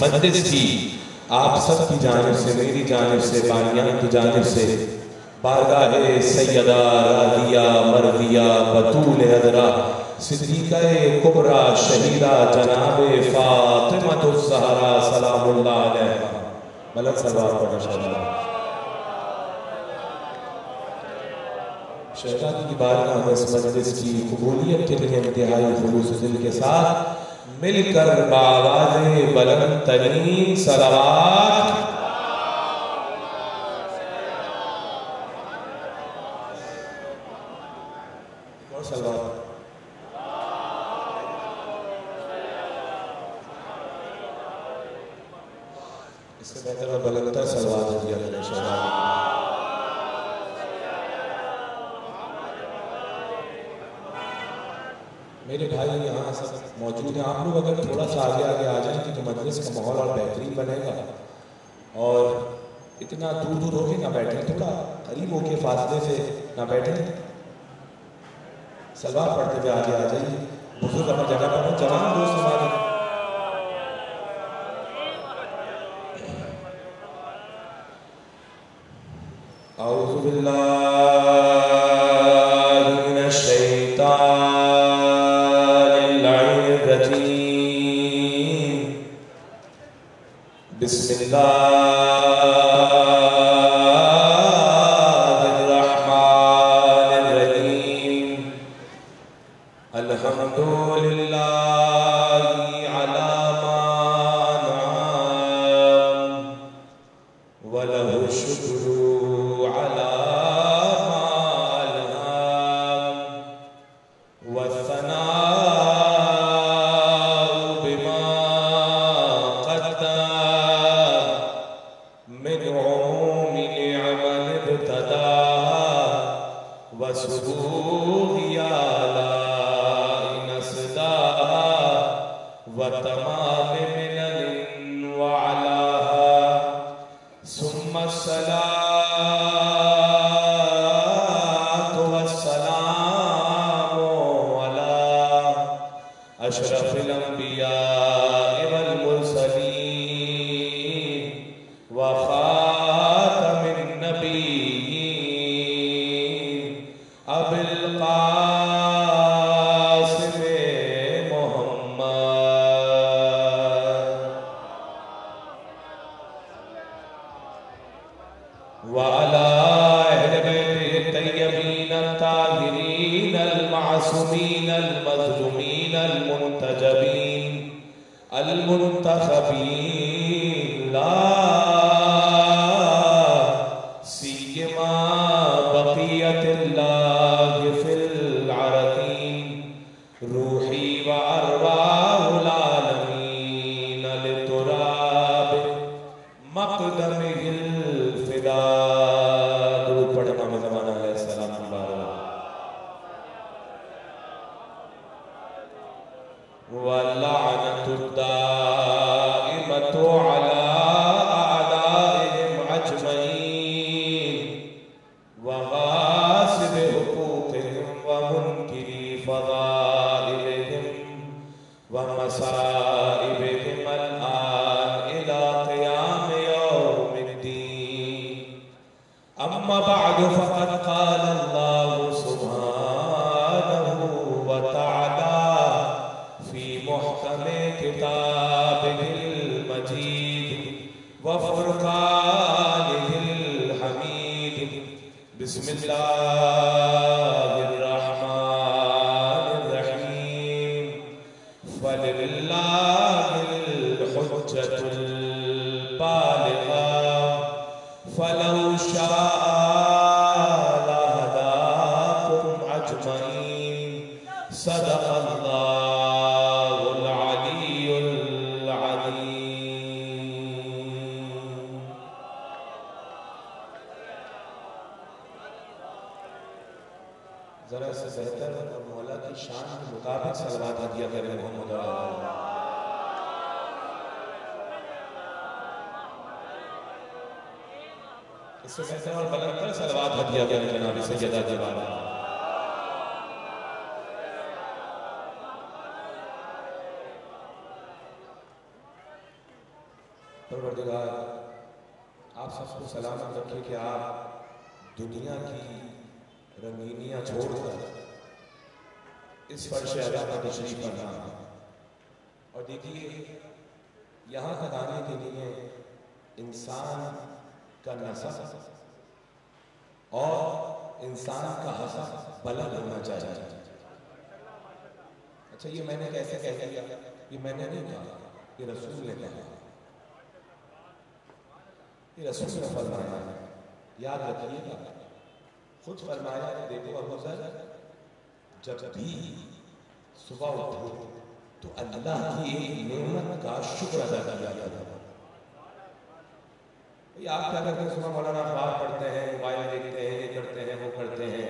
मजलिस की आप सब की जानिब से, मेरी जानिब से, बानियान की जानिब से बारगाह सैयदा रादिया मरदिया बतूल अदरा सिद्दीक़ा कुबरा शहीदा जनाब फातिमतुज़ ज़हरा सलामुल्लाह अलैहा बुलंद सलवात पढ़ना चाहिए। शहजाद की बारगाह में इस मजलिस की कबूलियत के लिए इंतहाई खुलूस दिल के साथ मिलकर बावाज़े बुलंद तरीन सलावत और सलावत इससे बेहतर और बुलंद सलावत दिया करें शहजाद। मेरे भाई यहाँ सब मौजूद हैं, आप लोग अगर थोड़ा सा आगे आगे आ जाएं तो मजलिस का माहौल और बेहतरीन बनेगा। और इतना दूर दूर होके ना बैठे, थोड़ा करीब होके फासले से ना बैठे, सलवार पढ़ते हुए आगे आ जाइए। बुजुर्ग अपनी जगह पर, जवान दोस्त हमारे औज़ु बिल्लाहि मिनश शैतानिर रजीम बिस्मिल्लाहिर रहमानिर रहीम अल्हम्दुलिल्लाहि अला मा अनअम व लहु शुक्रू अला मा अलहम व सनाउ बिमा क़द्दम मिन उमूमि निअमल इब्तदा व सुबूहि आलाई नस्दा व तमाम मिनन व अलाहा सुम्मा सलातु वस्सलामु अला अशरफिल अंबिया वल मुरसलीन व खातमिन नबिय्यीन अबिल क़ासिम मुहम्मद व अला अहले बैतिहि तय्यबीन ताहिरीन अल मासूमीन अल मज़लूमीन अल मुंतजबीन अल मुंतखबीन ला सियमा बक़ियतिल्लाहि फिल अरदीन रूही व अरवाहुल आलमीन लितुराब मक़दमिहिल फिदा। दुरूद पढ़े इमाम ज़माना अलैहिस्सलाम व लअनतुद दाइमतु अला अअदाइहिम अजमईन व गासिब हुकूक़िहिम व मुनकिरी फ़ज़ाइलिहिम व मसाइबिहिम अल-आन इला क़ियाम यौमिद्दीन। अम्मा बअदु फ़क़द क़ाल अल्लाहु सुब्हानहु व तआला फ़ी मुहकमे किताबिहिल मजीद व फ़ुरक़ानिहिल हमीद। बिस्मिल्लाहिर रहमानिर रहीम फलिल्लाहिल हुज्जतुल बालिग़ा फलौ शाअ लहदाकुम अजमईन सदक़ल्लाहुल अलियुल अज़ीम। जरा से बेहतर और मौला की शान के मुताबिक सलवात हदिया करें मोहम्मद। इससे बेहतर और बुलंद सलवात हदिया करें जनाब सैयदा दीवाना। परवरदिगार आप सबको सलामत रखे कि आप दुनिया की रंगीनियाँ छोड़कर इस फर्श अदा पर तशरीफ फरमा। और देखिए यहाँ तक आने के लिए इंसान का नसब और इंसान का हसब बुलंद होना चाहिए। अच्छा, ये मैंने कैसे कह दिया? ये मैंने नहीं कहा, ये रसूल ने कहा, ये रसूल ने फरमाया। याद रखिएगा, खुद फरमाया कि देखो अबू ज़र, जब भी सुबह उठो तो अल्लाह की एक नेमत का शुक्र अदा किया जाता है। आप क्या करते हैं? सुबह मौलाना अखबार पढ़ते हैं, मोबाइल देखते हैं, ये करते हैं, वो करते हैं।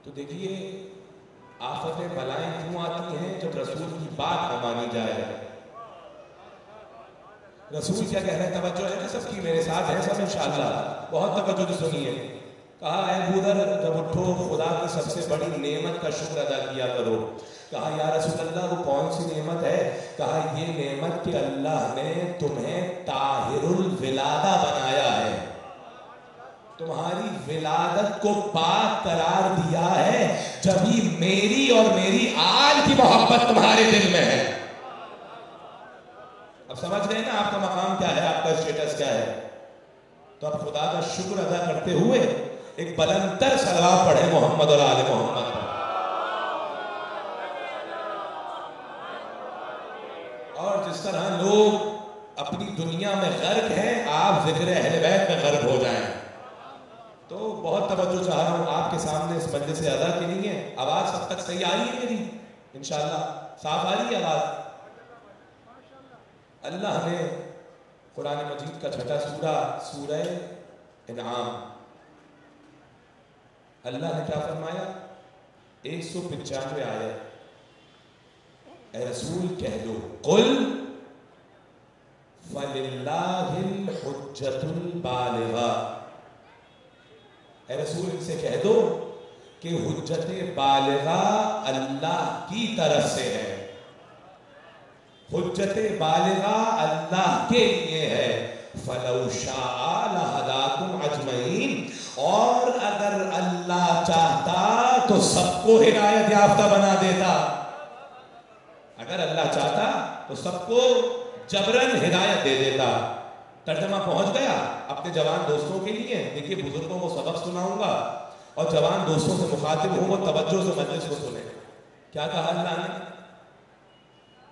तो देखिए आफतें बलाएं क्यों आती हैं? जब रसूल की बात न मानी जाए। रसूल क्या कह रहे हैं? तवज्जो है ना सबकी, मेरे साथ है सब इंशाअल्लाह, बहुत तवज्जो से सुनिए। कहा है बूदर, जब उठो खुदा की सबसे बड़ी नेमत का शुक्र अदा किया करो। कहा या रसूल अल्लाह, वो कौन सी नेमत है? कहा ये नेमत कि अल्लाह ने तुम्हें ताहिरुल विलादा बनाया है, तुम्हारी विलादत को पाक करार दिया है, जभी मेरी और मेरी आल की मोहब्बत तुम्हारे दिल में है। अब समझ गए ना आपका मकाम क्या है, आपका स्टेटस क्या है। तो अब खुदा का शुक्र अदा करते हुए एक बुलंदतर सलावत पढ़े मोहम्मद और आले मोहम्मद पर। और जिस तरह लोग अपनी दुनिया में गर्क हैं, आप जिक्र अहले बैत में गर्क हो जाएं। तो बहुत तवज्जो चाह रहा हूं आपके सामने इस बंदे से अदा की नहीं है। आवाज सब तक सही आ रही है मेरी? इंशाअल्लाह साफ आ रही है आवाज? अल्लाह ने कुरान मजीद का छठा सूरा सूरह इनाम, अल्लाह ने क्या फरमाया? 195 आयत। ए रसूल कह दो, कुल फलिल्लाहिल हुज्जतुल बालिगा। ए रसूल इनसे कह दो कि हुज्जत बालिगा अल्लाह की तरफ से है, हुज्जत बालिगा अल्लाह के लिए है। फलौ शाअ लहदाकुम अजमईन, और अगर अल्लाह चाहता तो सबको हिदायत याफ्ता बना देता। अगर अल्लाह चाहता तो सबको जबरन हिदायत दे देता। तर्जमा पहुंच गया अपने जवान दोस्तों के लिए। देखिए बुजुर्गों को सबक सुनाऊंगा और जवान दोस्तों से मुखातिब हूं, वो तवज्जो से मजलिस को सुने। क्या कहा अल्लाह ने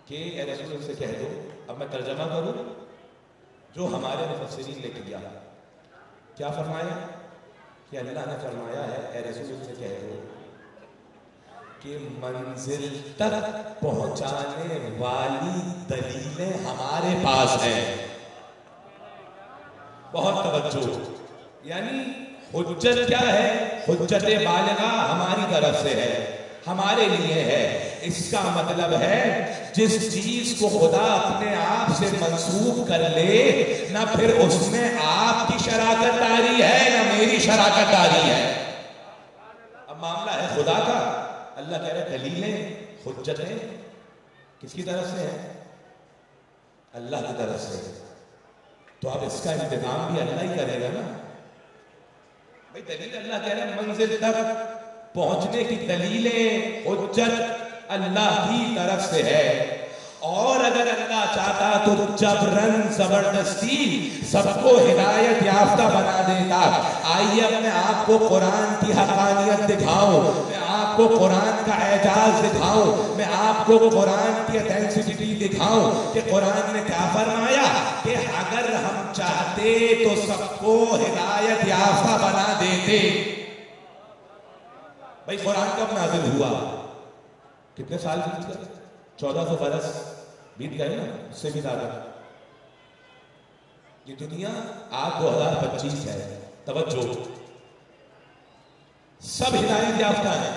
कि ए रसूल से कह दो, अब मैं तर्जमा करूं जो हमारे मुफस्सिरीन ने किया। क्या फरमाया कि अल्लाह ने फरमाया है ए रसूल से कह दो कि मंजिल तक पहुंचाने वाली दलीलें हमारे पास हैं। बहुत तवज्जो, यानी हुज्जत क्या है? हुज्जत बालिगा हमारी तरफ से है, हमारे लिए है। इसका मतलब है जिस चीज को खुदा अपने आप से मंसूब कर ले, ना फिर उसमें आपकी शराकत दारी है ना मेरी शराकत दारी है। अब मामला है खुदा का। अल्लाह कह रहे दलीलें हुज्जतें किसकी तरफ से है? अल्लाह की तरफ से। तो अब इसका इंतजाम भी अल्लाह ही करेगा ना भाई। दलील अल्लाह कह रहे मंजिल तक पहुंचने की दलीलें हुज्जत अल्लाह की तरफ से है। और अगर अल्लाह चाहता तो जबरन जबरदस्ती सबको हिदायत याफ्ता बना देता। आइए अपने आप को कुरान की हकानियत दिखाऊं, मैं आपको कुरान का एजाज दिखाऊं, मैं आपको कुरान की ऑथेंटिसिटी दिखाऊं कि कुरान ने क्या फरमाया कि अगर हम चाहते तो सबको हिदायत याफ्ता बना देते। भाई कुरान कब नाजिल हुआ? कितने साल बीत गए? 1400 बरस बीत गए ना, उससे भी ज्यादा। ये दुनिया आज 2025 है। तवज्जो, सब हिदायत याफ्ता है।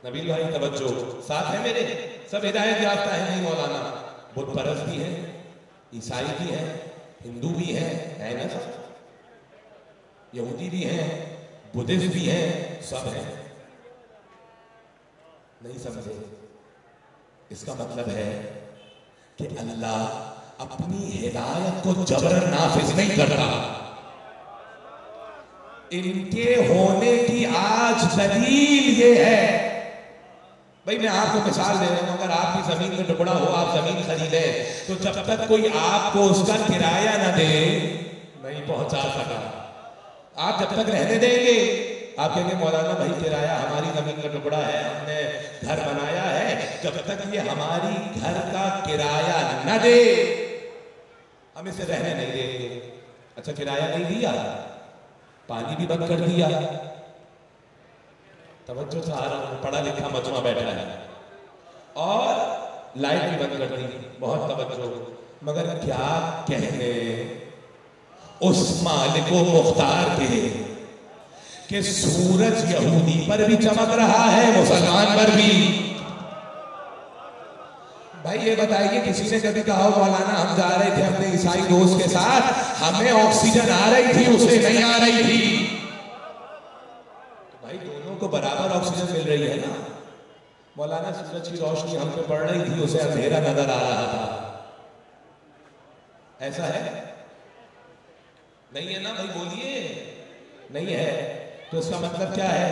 नबील भाई तवज्जो, साथ है मेरे? सब हिदायत याफ्ता है। नहीं मौलाना, बुत परस्त भी है, ईसाई भी है, हिंदू भी है ना सब? यहूदी भी है, बुद्धिस्ट भी है, सब है। नहीं समझे? इसका मतलब है कि अल्लाह अपनी हिदायत को जबरन नाफिज नहीं करता। इनके होने की आज दलील ये है, भाई मैं आपको मिसाल दे रहा हूं, अगर आपकी जमीन का टुकड़ा हो, आप जमीन खरीदे, तो जब तक कोई आपको उसका किराया ना दे नहीं पहुंचा सका, आप जब तक रहने देंगे, आप कहेंगे मौलाना भाई किराया, हमारी जमीन का टुकड़ा है, हमने घर बनाया है, जब तक ये हमारी घर का किराया न दे हम इसे रहने नहीं देंगे। अच्छा किराया नहीं दिया, पानी भी बंद कर दिया, तवज्जो चाह रहा हूं, पढ़ा लिखा मजमा बैठा है, और लाइट भी बंद कर दी, बहुत तवज्जो, मगर क्या कहने उस मालिको मुख्तार के कि सूरज यहूदी पर भी चमक रहा है, मुसलमान पर भी। भाई ये बताइए, किसी ने कभी कहा मौलाना हम जा रहे थे अपने ईसाई दोस्त के साथ, हमें ऑक्सीजन आ रही थी, उसे नहीं आ रही थी, तो भाई दोनों को बराबर ऑक्सीजन मिल रही है ना। मौलाना सूरज की रोशनी हम पे पड़ रही थी, उसे अंधेरा नजर आ रहा था, ऐसा है? नहीं है ना भाई, बोलिए नहीं है। तो इसका मतलब क्या है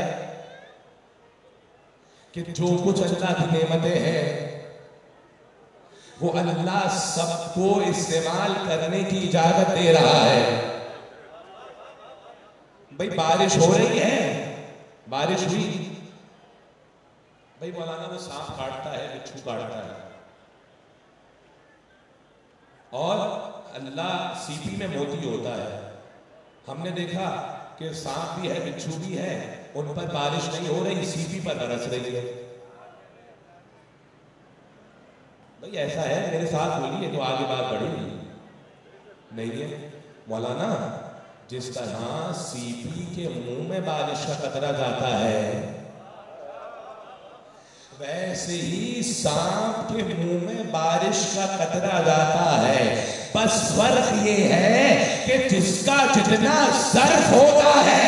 कि जो कुछ अल्लाह की नेमतें हैं वो अल्लाह सबको इस्तेमाल करने की इजाजत दे रहा है। भाई बारिश हो रही है, बारिश हुई, भाई मौलाना वो सांप काटता है, बिच्छू काटता है, और अल्लाह सीपी में मोती होता है। हमने देखा कि सांप भी है, बिच्छू भी है, उन पर बारिश नहीं हो रही, सीपी पर बरस रही है। भाई ऐसा है, मेरे साथ बोलिए तो आगे बात बढ़ेगी। नहीं है मौलाना, जिस तरह सीपी के मुंह में बारिश का कतरा जाता है, वैसे ही सांप के मुंह में बारिश का कतरा जाता है। बस फर्क ये है कि जिसका जितना सर्फ होता है,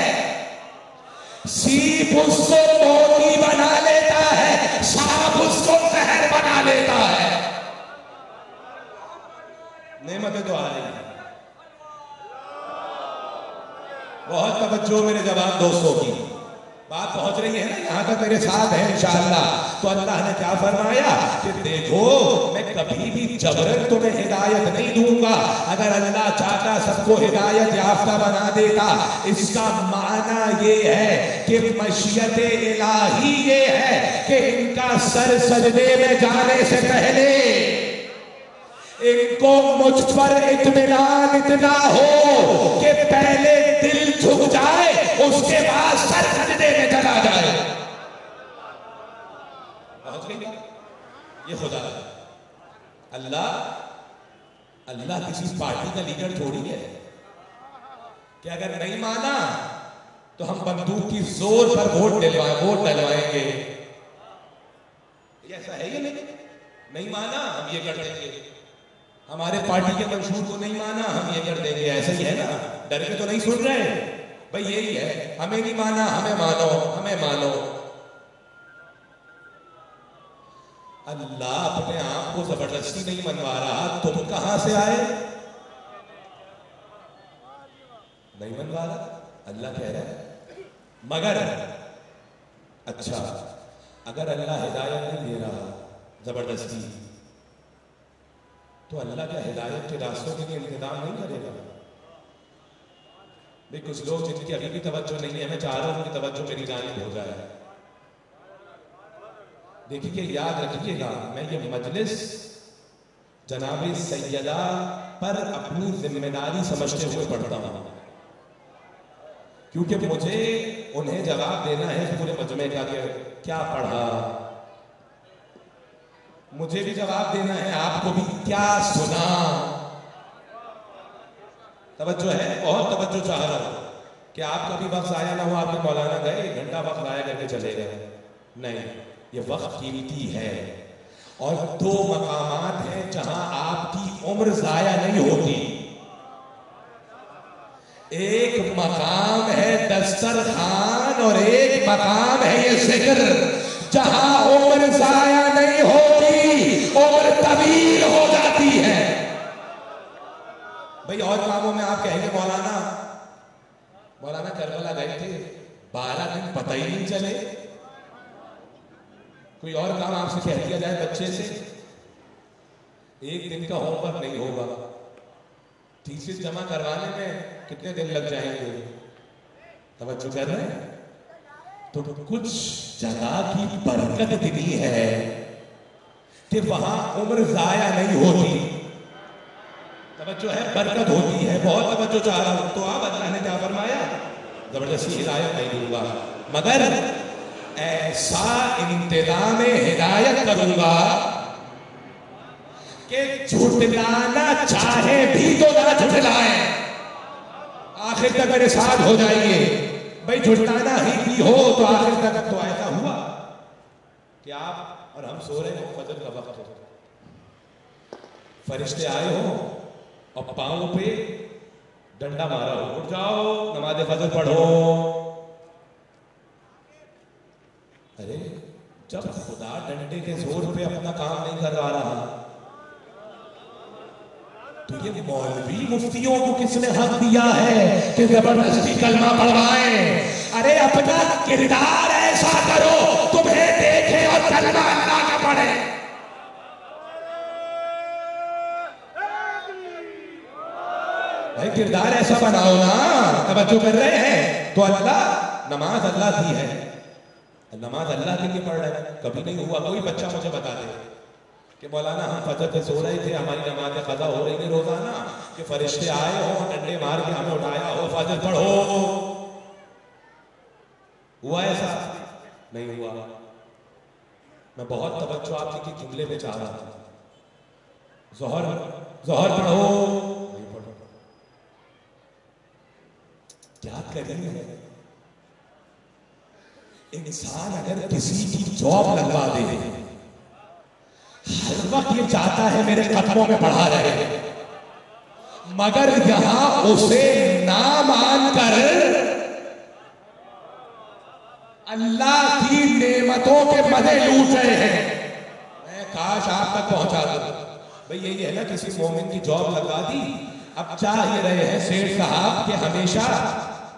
सीप उसको मोती बना लेता है, सांप उसको जहर बना लेता है। नेमतें तो आ रही है, बहुत तवज्जो मेरे जवान दोस्तों की, बात पहुंच रही है ना, यहां तक मेरे साथ है इंशाअल्लाह। तो अल्लाह ने क्या फरमाया कि देखो मैं कभी भी जबरन तुम्हें हिदायत नहीं दूंगा। अगर अल्लाह चाहता सबको हिदायत याफ्ता बना देता। इसका माना ये है कि मशीयत इलाही ये है कि इनका सर सजदे में जाने से पहले इनको मुझ पर इत्मीनान इतना हो कि पहले दिल झुक जाए, उसके बाद सर सजदे में चला जाए। पहुंच गई ये खुदा। अल्लाह किसी पार्टी का लीडर थोड़ी है कि अगर नहीं माना तो हम बंदूक की जोर पर वोट डलवाएंगे। ऐसा है ये नहीं माना हम ये कर देंगे, हमारे पार्टी के मंशूर को नहीं माना हम ये कर देंगे। ऐसा ही है ना, डर के तो नहीं सुन रहे भाई, यही है, हमें नहीं माना हमें मानो, हमें मानो। अल्लाह अपने आप को जबरदस्ती नहीं मनवा रहा, तुम कहां से आए? नहीं मनवा रहा, अल्लाह कह रहा है। मगर अच्छा, अगर अल्लाह हिदायत नहीं दे रहा जबरदस्ती, तो अल्लाह क्या हिदायत के रास्तों के लिए इंतजाम नहीं करेगा? भाई कुछ लोग जिनकी अभी भी तवज्जो नहीं है, मैं चाह रहा हूं उनकी तवज्जो मेरी जानिब हो जाए। देखिए याद रखिएगा, मैं ये मजलिस जनाब सैयदा पर अपनी जिम्मेदारी समझते हुए पढ़ता हूं, क्योंकि मुझे उन्हें जवाब देना है पूरे मजमे का कि क्या पढ़ा, मुझे भी जवाब देना है आपको भी क्या सुना। तवज्जो है, बहुत तवज्जो चाह रहा हूं कि आपका भी वक्त आया ना हो, आपके मौलाना गए 1 घंटा वक्त आया करके चले गए। नहीं, ये वक्त कीमती है, और 2 मकामात हैं जहां आपकी उम्र जाया नहीं होती। एक मकाम है दस्तरखान और एक मकाम है ये जिक्र, जहां उम्र जाया नहीं होती। उम्र उम्र तवील हो जाती है। भाई और कामों में आप कहेंगे मौलाना करबला गए थे 12 दिन पता ही नहीं चले। कोई और काम आपसे कह दिया जाए बच्चे से, 1 दिन का होमवर्क नहीं होगा, थीसिस जमा करवाने में कितने दिन लग जाएंगे। तवज्जो कर रहे हैं? तो कुछ जगह की बरकत इतनी है कि वहां उम्र जाया नहीं होती। तवज्जो है, बरकत होती है। बहुत तवज्जो चाह रहा हूं। तो आप अल्लाह ने क्या फरमाया? जबरदस्ती हिदायत नहीं दूंगा, मगर ऐसा इंतजाम हिदायत करूंगा कि झुठलाना चाहे भी तो ना झुठलाए, आखिर तक मेरे साथ हो जाएंगे। भाई झुठलाना ही भी हो तो आखिर तक। तो ऐसा हुआ कि आप और हम सो रहे हो, फजर का वक्त हो, फरिश्ते आए हो और पांव पे डंडा मारा हो, उठ जाओ नमाज फजर पढ़ो। अरे जब खुदा डंडे के जोर पे अपना काम नहीं करवा रहा तो ये मौलवी मुफ्तियों को किसने हक दिया है कि जबरदस्ती कलमा पढ़वाए? अरे अपना किरदार ऐसा करो तुम्हें देखे और कलमा अल्लाह का पढ़े। भाई किरदार ऐसा बनाओ ना। तवज्जो कर रहे हैं? तो अल्लाह नमाज अल्लाह की है, नमाज अल्लाह के लिए पढ़ रहे हैं। कभी नहीं हुआ कोई बच्चा मुझे बता दे कि मौलाना हम फजर पे सो रहे थे, हमारी नमाज कज़ा हो रही है रोजाना, कि फरिश्ते आए हो डंडे मार के हमें उठाया हो, फजर पढ़ो। हुआ ऐसा? नहीं हुआ। मैं बहुत तवज्जो आपकी जुमले में चाह रहा था। ज़ोहर पढ़ो, नहीं पढ़ो। क्या करेंगे? इंसान अगर किसी की जॉब लगवा दे, हर वक्त ये चाहता है मेरे कदमों में बढ़ा रहे, मगर यहां उसे ना मानकर अल्लाह की नेमतों के मजे लूट रहे हैं। मैं काश आप तक पहुंचा दूं। भाई यही है ना, किसी मोमिन की जॉब लगवा दी, अब चाह ये रहे हैं सेठ साहब के हमेशा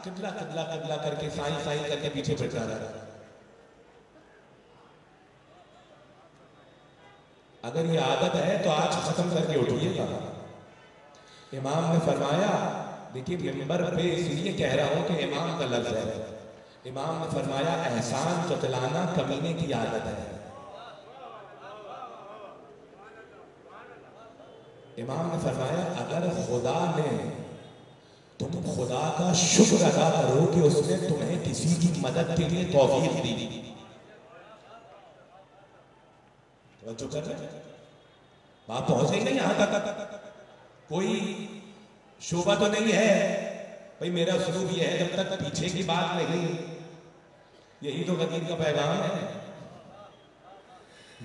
किबला किबला किबला करके साईं साईं करके पीछे फिरता रहा। अगर ये आदत है तो आज खत्म करके उठिएगा। इमाम ने फरमाया, देखिए मिंबर पे इसलिए कह रहा हूं कि इमाम का लफ्ज है, इमाम ने फरमाया एहसान जतलाना कमीने की आदत है। इमाम ने फरमाया अगर खुदा ने, तुम खुदा का शुक्र अदा करो कि उसने तुम्हें किसी की मदद के लिए तौफीक दी। जो कर रहे बात पहुंच गई ना यहां तक? कोई शोभा तो नहीं है? भाई मेरा उसलूब ये है, जब तक पीछे की बात नहीं, यही तो गदीर का पैगाम है,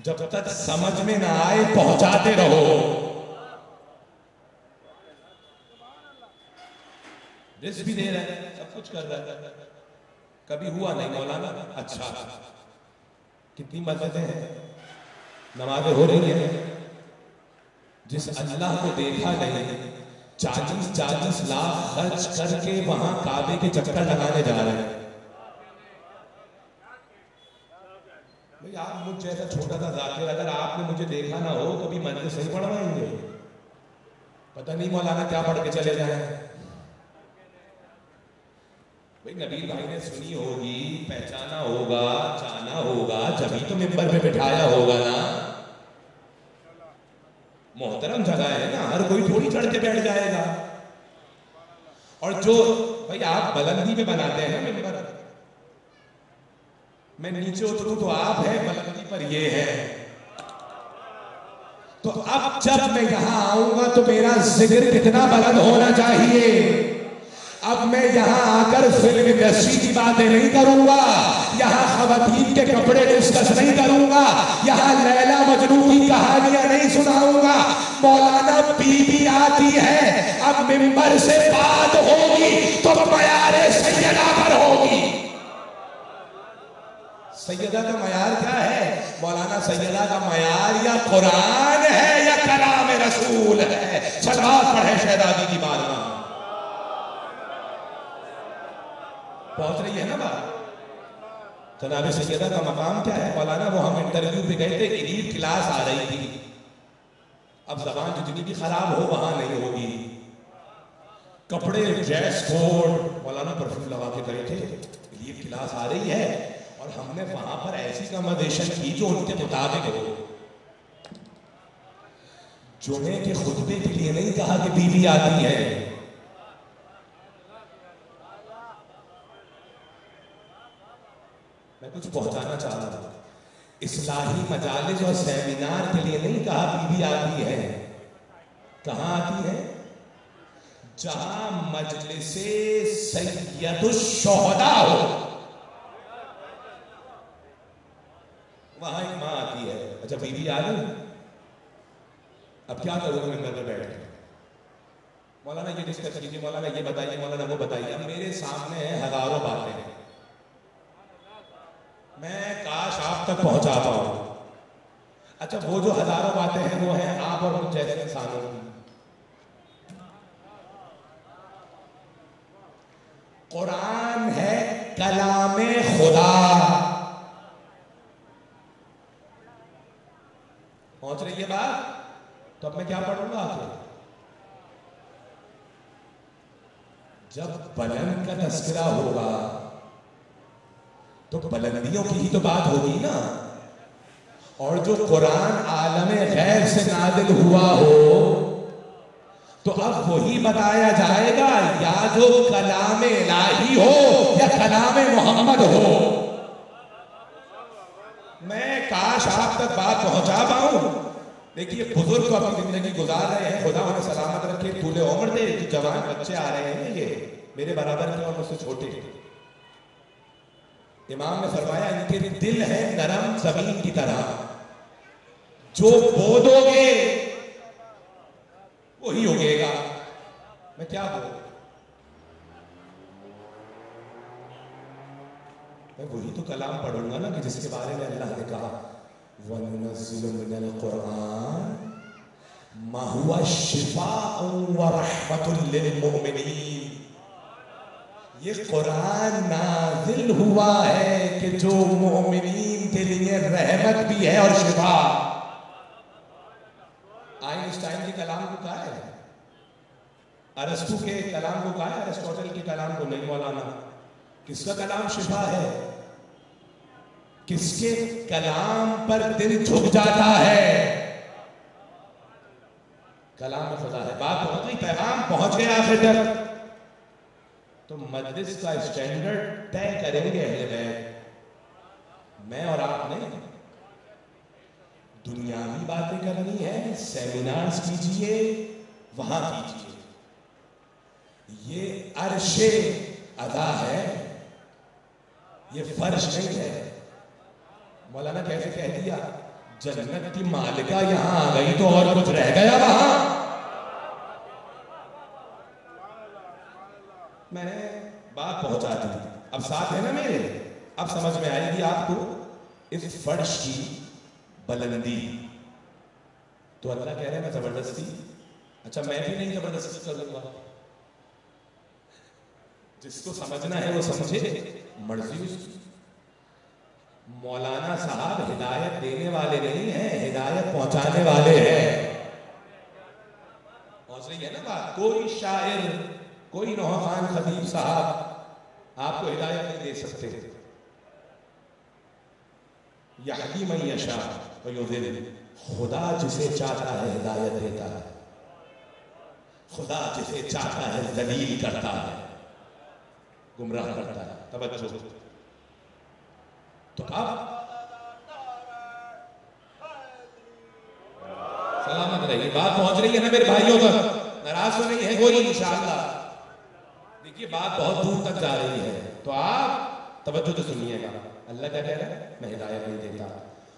जब तक समझ में ना आए पहुंचाते रहो। रिस्क भी दे रहा है, सब कुछ कर रहा है, कभी हुआ नहीं मौलाना। अच्छा कितनी मस्जिदें हैं, नमाजें हो रही हैं, जिस अल्लाह को देखा नहीं 40-40 लाख खर्च करके वहां काबे के चक्कर लगाने जा रहे हैं। भाई आप मुझ जैसा छोटा सा जाकिर, अगर आपने मुझे देखा ना हो कभी मंदिर सही पढ़वाएंगे? पता नहीं मौलाना क्या पढ़ के चले जाए। भाई नबील भाई ने सुनी होगी, पहचाना होगा, जाना होगा, जब तो मिंबर पे बिठाया होगा ना। मोहतरम जगह है ना, हर कोई थोड़ी चढ़ के बैठ जाएगा। और जो भाई आप बुलंदी पे बनाते हैं ना मिंबर, मैं नीचे उतरूं तो आप है, बुलंदी पर ये है। तो अब जब मैं यहां आऊंगा तो मेरा जिक्र कितना बुलंद होना चाहिए। अब मैं यहां आकर फिल्म इंडस्ट्री की बातें नहीं करूंगा, यहां खवातीन के कपड़े डिस्कस नहीं करूंगा, यहां लैला मजनू की कहानियां नहीं सुनाऊंगा। मौलाना बीबी आती है, अब मिंबर से बात होगी तो मयारे सैयदा पर होगी। सैयदा का मयार क्या है मौलाना? सैयदा का मयार या कुरान है या कलाम रसूल है। सलावत पढ़े शहजादी की बारगाह। पहुंच रही है ना बात? जनाब सैयदा का मकाम क्या है मौलाना? वो हम इंटरव्यू पे गए थे, एलीट क्लास आ रही थी। अब जबान जितनी भी खराब हो वहां नहीं होगी। कपड़े ड्रेस कोड मौलाना परफ्यूम लगा के गए थे। एलीट क्लास आ रही है और हमने वहां पर ऐसी कन्वर्सेशन की जो उनके मुताबिक हो। जुमे के खुतबे के लिए नहीं कहा कि बीवी आती है। मैं कुछ पहुंचाना चाह रहा हूं। इस्लाही मजालिस और सेमिनार के लिए नहीं कहा बीवी आती है। कहां आती है? जहां मजलिसे सैयदुश शुहदा हो वहां एक मां आती है। अच्छा बीवी आ गई, अब क्या करूंगा मैं घर में बैठ के? मौलाना ये डिस्कस कीजिए, मौलाना ये बताइए, मौलाना वो बताइए। अब मेरे सामने है हजारों बातें, मैं काश आप तक पहुंचा पाऊं। अच्छा वो जो हजारों बातें हैं वो हैं आप और मुझ जैसे इंसानों की। कुरान है कलामे खुदा। पहुंच रही है बात? तो अब मैं क्या पढ़ूंगा आखिर? जब बुलंद का तस्करा होगा तो बुलंदियों की ही तो बात होगी ना। और जो कुरान आलमे गैब से नाजिल हुआ हो तो अब वही बताया जाएगा, या जो कलामे इलाही हो या कलामे मोहम्मद हो। मैं काश आप तक बात पहुंचा पाऊं। देखिए बुजुर्ग तो अपनी जिंदगी गुजार रहे हैं, खुदा उन्हें सलामत रखे, तूले उम्र दे। जो जवान बच्चे आ रहे हैं ये मेरे बराबर के और मुझसे छोटे, इमाम ने फरमाया इनके दिल है नरम जमीन की तरह, जो बो दोगे वही उगेगा। मैं क्या बोलूं? मैं वही तो कलाम पढ़ूंगा ना कि जिसके बारे में अल्लाह ने कहा वनुनज़्ज़िलु मिनल कुरान मा हुवा शिफ़ाउन व रहमतुल लिल मुमिनीन। ये कुरान नाजिल हुआ है कि जो मोमिनीन के लिए रहमत भी है और शिफा। आइंस्टाइन के कलाम को कहा है, अरस्तु के कलाम को कहा है, अरिस्टोटल के कलाम को नहीं। मौलाना किसका कलाम शिफा है? किसके कलाम पर दिल झुक जाता है? कलाम खुदा है। बात पहुंच गई, पैगाम पहुंच गया आखिर तक। तो मजलिस का स्टैंडर्ड तय करेंगे अहले बैत, मैं और आप नहीं। दुनियावी बातें करनी है, सेमिनार्स कीजिए, वहां कीजिए। ये अर्शे अदा है, ये फर्श नहीं है। मौलाना कैसे कह दिया? जन्नत की मालिका यहां आ गई तो और कुछ रह गया वहां? मैंने बात पहुंचा दी, अब साथ है ना मेरे। अब समझ में आएगी आपको इस फर्श की बुलंदी। तो अल्लाह कह रहे हैं मैं जबरदस्ती, अच्छा मैं भी नहीं जबरदस्ती करूंगा। जिसको समझना है वो समझे, मर्जी उसकी। मौलाना साहब हिदायत देने वाले नहीं हैं, हिदायत पहुंचाने वाले हैं। पहुंच रही है ना बात? कोई शायर, कोई नौहा खान खतीब साहब आपको हिदायत नहीं दे सकते। यहदी मन यशा व युदिल, खुदा जिसे चाहता है हिदायत देता है, खुदा जिसे चाहता है दलील करता है, गुमराह करता है। तवज्जो। तो अब सलामत रहिए। बात पहुंच रही है ना मेरे भाइयों तक? नाराज तो नहीं है कोई? इंशाअल्लाह। देखिए बात बहुत दूर तक जा रही है, तो आप तवज्जो से सुनिएगा। अल्लाह क्या कह रहा है? मैं हिदायत नहीं देता।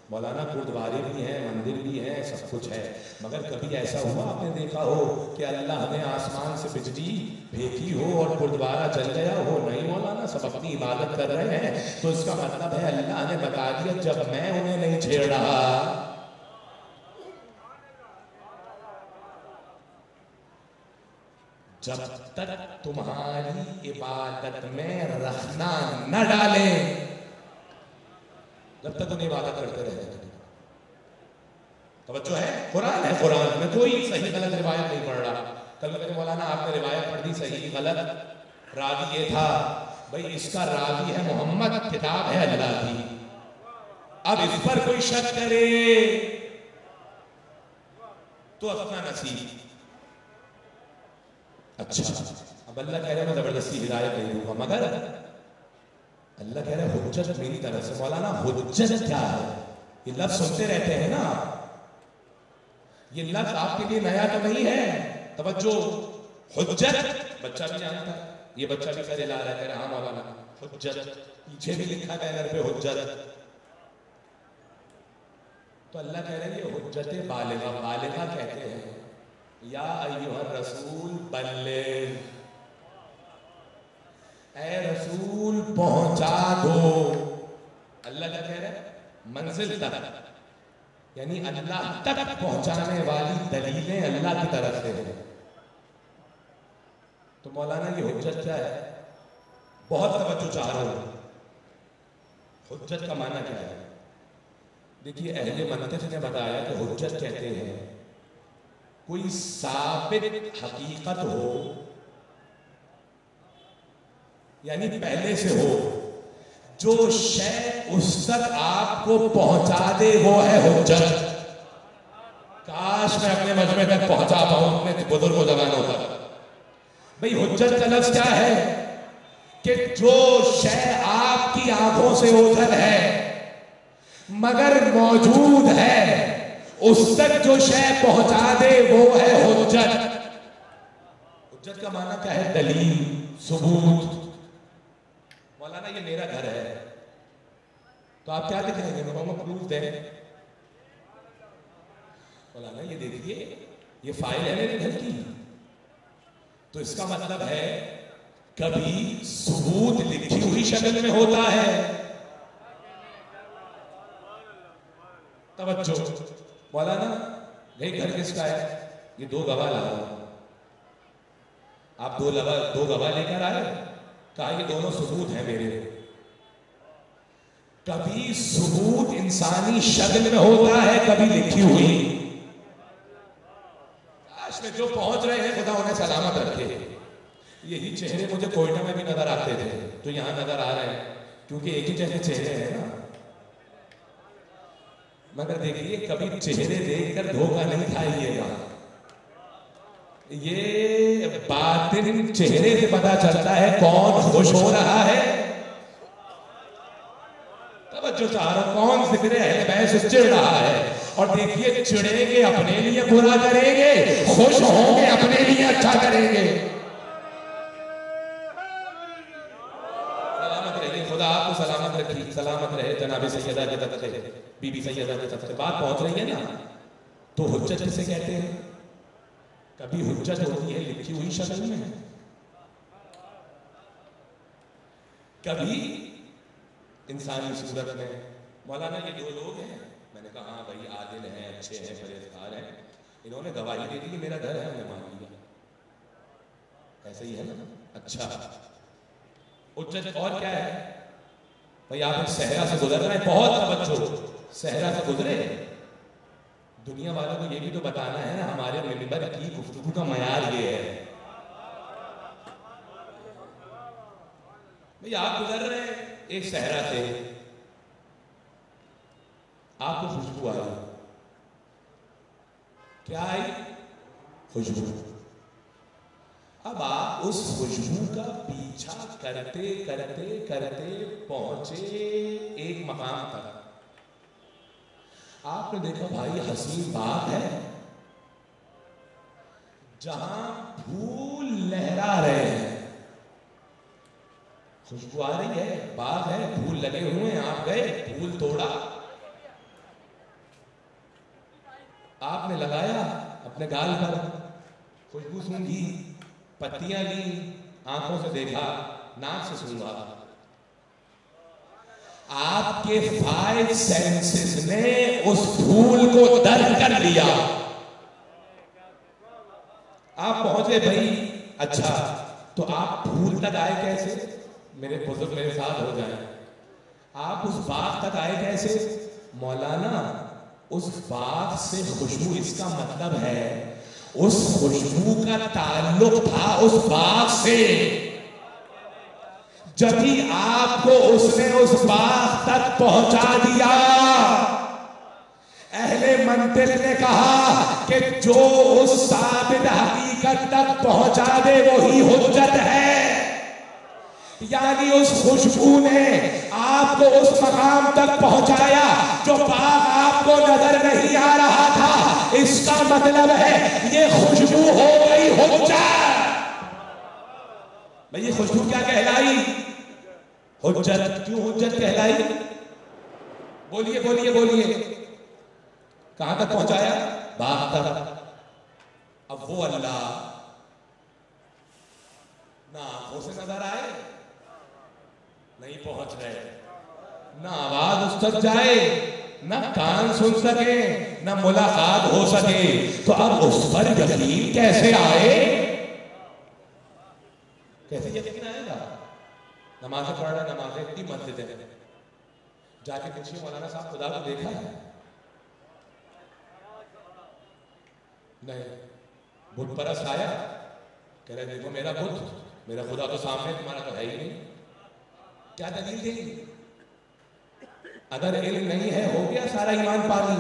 मौलाना गुरुद्वारे भी हैं, मंदिर भी हैं, सब कुछ है, मगर कभी ऐसा हुआ आपने देखा हो कि अल्लाह ने आसमान से बिजली फेंकी हो और गुरुद्वारा जल गया हो? नहीं मौलाना, सब अपनी इबादत कर रहे हैं। तो इसका मतलब है अल्लाह ने बता दिया जब मैं उन्हें नहीं छेड़ रहा, जब तक तुम्हारी इबादत में रखना न डाले, जब तक उन्हें इबादत करते रहे। तवज्जो है, कुरान है, कुरान में कोई सही गलत रिवायत नहीं पढ़ रहा। कल मेरे मौलाना आपने रिवायत पढ़ दी, सही गलत, रावी ये था, भाई इसका रावी है मोहम्मद, किताब है अल्लाह की। अब इस पर कोई शक करे तो अपना नसीब। अच्छा, अब अल्लाह कह रहा है मैं जबरदस्ती हिदायत नहीं दूंगा, मगर अल्लाह कह रहा है हुज्जत मेरी तरफ से। मौलाना हुज्जत क्या है? ये लफ्ज सुनते रहते हैं ना, ये लफ्ज आपके लिए नया तो नहीं है। तवज्जो, हुज्जत बच्चा भी जानता है, ये बच्चा भी करे ला रहा है, कह रहा हाँ मौलाना हुज्जत, पीछे भी लिखा है घर पे हुज्जत। तो अल्लाह कह रहे हैं ये हुज्जत बालिगा, बालिगा कहते हैं या अय्युहर रसूल बल्लिग, ऐ रसूल पहुंचा दो। अल्लाह क्या कह रहा है? मंजिल तक, यानी अल्लाह तक पहुंचाने वाली दलीलें अल्लाह की तरफ से है। तो मौलाना ये हुज्जत क्या है? बहुत तवज्जो चाह रहा हूं, हुज्जत का माना क्या है? देखिए अहले मंतिक ने बताया कि हुज्जत कहते हैं कोई साबित हकीकत हो, यानी पहले से हो, जो शय उस तक आपको पहुंचा दे वो है हुज्जत। काश मैं अपने मजमे तक पहुंचा पाऊं, अपने बुजुर्गों जमानों तक। भाई हुज्जत का लफ्ज क्या है? कि जो शय आपकी आंखों से ओझल है मगर मौजूद है, उस तक जो शय पहुंचा दे वो है हुज्जत। हुज्जत का माना क्या है? दलील, सबूत। मौलाना ये मेरा घर है, तो आप क्या दिखाएंगे? मैं प्रूफ दें। मौलाना ये देखिए, ये फाइल है मेरे घर की, तो इसका मतलब है कभी सबूत लिखी हुई शक्ल में होता है। तवज्जो, मौलाना ये घर किसका है? ये दो गवाह लाओ। आप दो गवाह लेकर आए, कहा ये दोनों सबूत हैं मेरे। कभी सबूत इंसानी शक्ल में होता है, कभी लिखी हुई। काश में जो पहुंच रहे हैं खुदा उन्हें सलामत रखे। यही चेहरे मुझे कोयटा में भी नजर आते थे, तो यहां नजर आ रहे हैं, क्योंकि एक ही जैसे चेहरे हैं ना। मगर देखिए कभी चेहरे देखकर धोखा नहीं खाइएगा। ये बातिन चेहरे से पता चलता है कौन खुश हो रहा है। तवज्जो चाह रहा, कौन जिक्र अहले बैत से चिढ़ रहा है। और देखिए चिढ़ेंगे अपने लिए बुरा करेंगे, खुश होंगे अपने लिए अच्छा करेंगे। सलामत रहिए, खुदा आपको सलामत रखी, सलामत रहे। जनाब सैयदा के तक से, बीबी सैयदा के तक से बात पहुंच रही है ना। तो हुज्जत किसे कहते हैं? कभी हुज्जत होती है लिखी हुई शक्ल में, कभी इंसानी सूरत में। मौलाना ये दो लोग हैं, मैंने कहा हाँ भाई आदिल हैं, अच्छे हैं, परहेजगार हैं, इन्होंने गवाही दे दी कि मेरा घर है, हमने मान लिया। ऐसे ही है ना? अच्छा, हुज्जत और क्या है? भाई आप एक सहरा से गुजर रहे हैं, बहुत तवज्जो, सहरा से गुजरे, दुनिया वालों को ये भी तो बताना है ना हमारे मिंबर की गुफ्तगू का मयार ये है। भाई आप गुजर रहे हैं एक सहरा से, आपको खुशबू आई। क्या आई? खुशबू। अब आप उस खुशबू का पीछा करते करते करते पहुंचे एक मकाम तक। आपने देखा भाई हसीन बाग है जहां फूल लहरा रहे हैं, खुशबू आ रही है, बाग है, फूल लगे हुए हैं, आप गए, फूल तोड़ा, अपने गाल पर खुशबू सूंघी, पत्तियां ली, आंखों से देखा, नाक से सूंघा। आपके 5 सेंसेस ने उस फूल को दर्द कर लिया। आप पहुंचे भाई, अच्छा तो आप फूल तक आए कैसे? मेरे बुजुर्ग मेरे साथ हो जाए। आप उस बाग तक आए कैसे? मौलाना उस बाग से खुशबू, इसका मतलब है उस खुशबू का ताल्लुक था उस बाग से। जब ही आपको उसने उस बाग तक पहुंचा दिया, अहले मंतिक ने कहा कि जो उस साबित हकीकत तक पहुंचा दे वही हुज्जत है। यानी उस खुशबू ने आपको उस मकाम तक पहुंचाया जो बाग आपको नजर नहीं आ रहा था। इसका मतलब है ये खुशबू हो गई हुज्जत। भाई ये खुशबू क्या कहलाई? हुज्जत। क्यों हुज्जत कहलाई? बोलिए बोलिए बोलिए। कहां तक पहुंचाया? बाग तक। अब वो अल्लाह ना आंखों से नजर आए, नहीं पहुंच रहे, ना आवाज उस तक जाए, ना कान सुन सके, ना मुलाकात हो सके, तो अब उस पर यकीन कैसे आए? कैसे यकीन आएगा? नमाज़ें पढ़ रहे, नमाज़ें इतनी मस्जिद है, जाके पूछिए मौलाना साहब खुदा को देखा है? नहीं। बुत परस्त आया, कह रहे देखो मेरा बुत, मेरा खुदा तो सामने, तुम्हारा तो है ही नहीं। क्या दलील देंगे? अगर इल्म नहीं है, हो गया सारा ईमान पानी।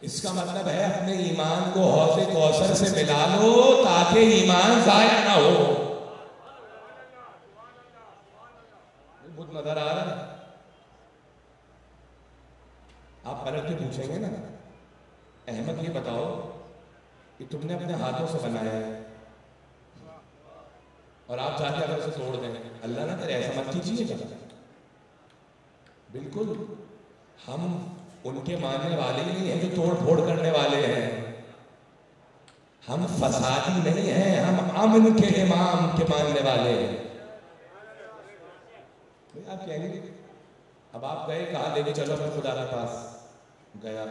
इसका मतलब है अपने ईमान को हौज़े कौसर से मिला लो ताकि ईमान जाया ना हो। बुत नजर आ रहा है, आप पलट के पूछेंगे ना, अहमद ये बताओ कि तुमने अपने हाथों से बनाया है और आप जाके अगर उसे तोड़ दें, अल्लाह ना करे, ऐसा मत कीजिएगा। बिल्कुल हम उनके मानने वाले ही नहीं हैं जो तोड़ फोड़ करने वाले हैं। हम फसादी नहीं हैं, हम अमन के इमाम के मानने वाले हैं। आप कहेंगे अब आप गए, कहा लेके चलो अपने खुदा के पास। गया,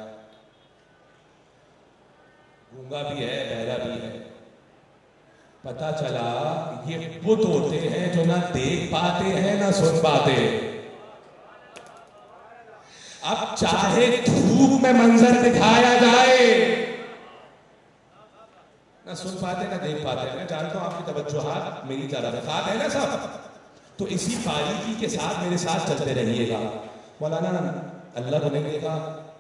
गूंगा भी है, बहरा भी है। पता चला ये बुत होते हैं जो ना देख पाते हैं ना सुन पाते। अब चाहे धूप में मंजर दिखाया जाए, ना सुन पाते ना देख पाते। मैं जानता हूं आपकी तवज्जोहात मेरी तरफ साथ है ना सब, तो इसी बारीकी के साथ मेरे साथ चलते रहिएगा। मौलाना अल्लाह को नहीं देखा,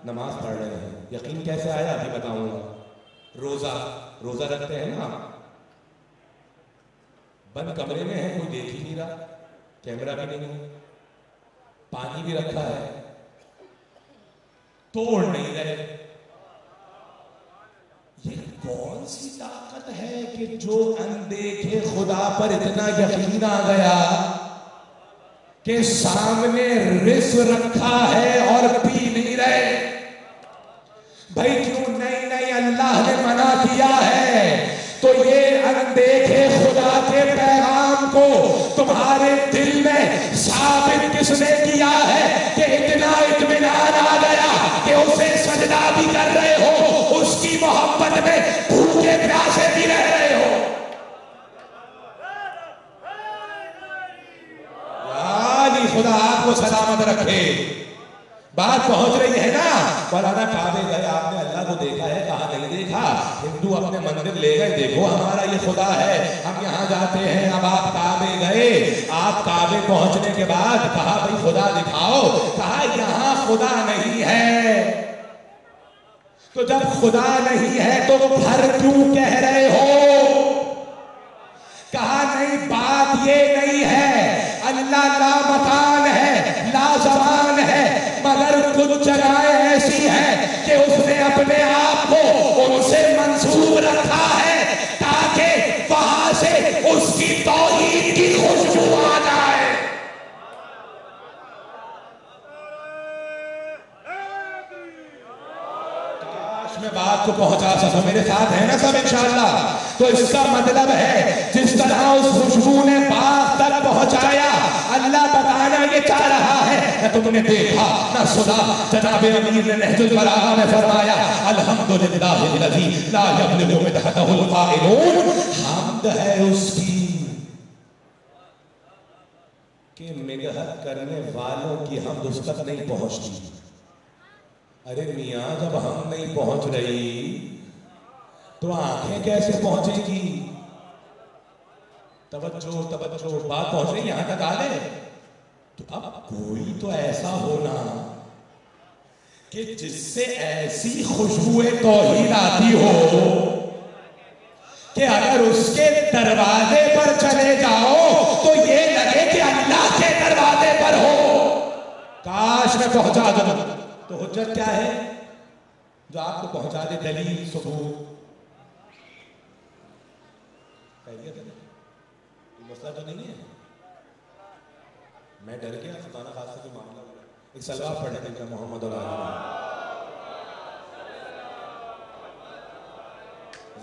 नमाज पढ़ रहे हैं, यकीन कैसे आया अभी बताऊंगा। रोजा रखते हैं ना, बंद कमरे में है, कोई देख ही नहीं रहा, कैमरा भी नहीं है, पानी भी रखा है, तोड़ नहीं रहे। ये कौन सी ताकत है कि जो अनदेखे खुदा पर इतना यकीन आ गया कि सामने रिस्क रखा है और पी नहीं रहे। भाई क्यों नहीं अल्लाह ने मना किया है, तो ये अनदेखे खुदा के पैगाम को तुम्हारे दिल में साबित किसने किया है कि इतना इत्मीनान आ गया कि उसे सजदा भी कर रहे हो, उसकी मोहब्बत में भूखे प्यासे भी रह रहे हो। यानी खुदा आपको सलामत रखे। बात पहुंच रही है ना? मौलाना काबे गए, आपने अल्लाह को देखा है? कहा नहीं देखा। हिंदू अपने मंदिर ले गए, देखो हमारा ये खुदा है, हम यहाँ जाते हैं। अब आप काबे गए, आप काबे पहुंचने के बाद कहा भाई खुदा दिखाओ, कहा यहाँ खुदा नहीं है। तो जब खुदा नहीं है तो घर क्यों कह रहे हो? कहा नहीं, बात ये नहीं है, अल्लाह ला मकान है, ला ज़मान है, मगर कुछ जगहें ऐसी हैं कि उसने अपने आप को उनसे मंसूब रखा है ताकि वहां से उसकी तौहीद की खुशबू आ जाए। काश मैं बात को पहुंचा पहुंचा सको। मेरे साथ है ना सब इंशाअल्लाह। तो इसका मतलब है जिस तरह उस खुशबू ने बाग तक पहुंचाया, अल्लाह बताना ये चाह रहा है न तुमने देखा न सुना। जनाबे अमीर ने नहजुल बलागा में फरमाया अल्हम्दुलिल्लाहिल्लज़ी ला यब्लुगु मिदहतहुल क़ाइलून, हम्द है उसकी कि मिदहत करने वालों की हमद उस तक नहीं पहुंचती। अरे मियाँ, जब हम नहीं पहुंच रही तो आंखें कैसे पहुंचेगी? तवज्जो तवज्जो, बात पहुंच रही यहां तक आ गए। तो अब कोई तो ऐसा होना कि जिससे ऐसी खुशबुए तौहीद आती हो कि अगर उसके दरवाजे पर चले जाओ तो ये लगे कि अल्लाह के दरवाजे पर हो। काश मैं पहुंचा दूं। तो हुज्जत क्या है जो आपको पहुंचा दे? दलील, सबूत। मसला तो नहीं है। मैं डर गया, खुदा खासा कोई मामला हो गया। एक सलवार पढ़ने देगा मोहम्मद और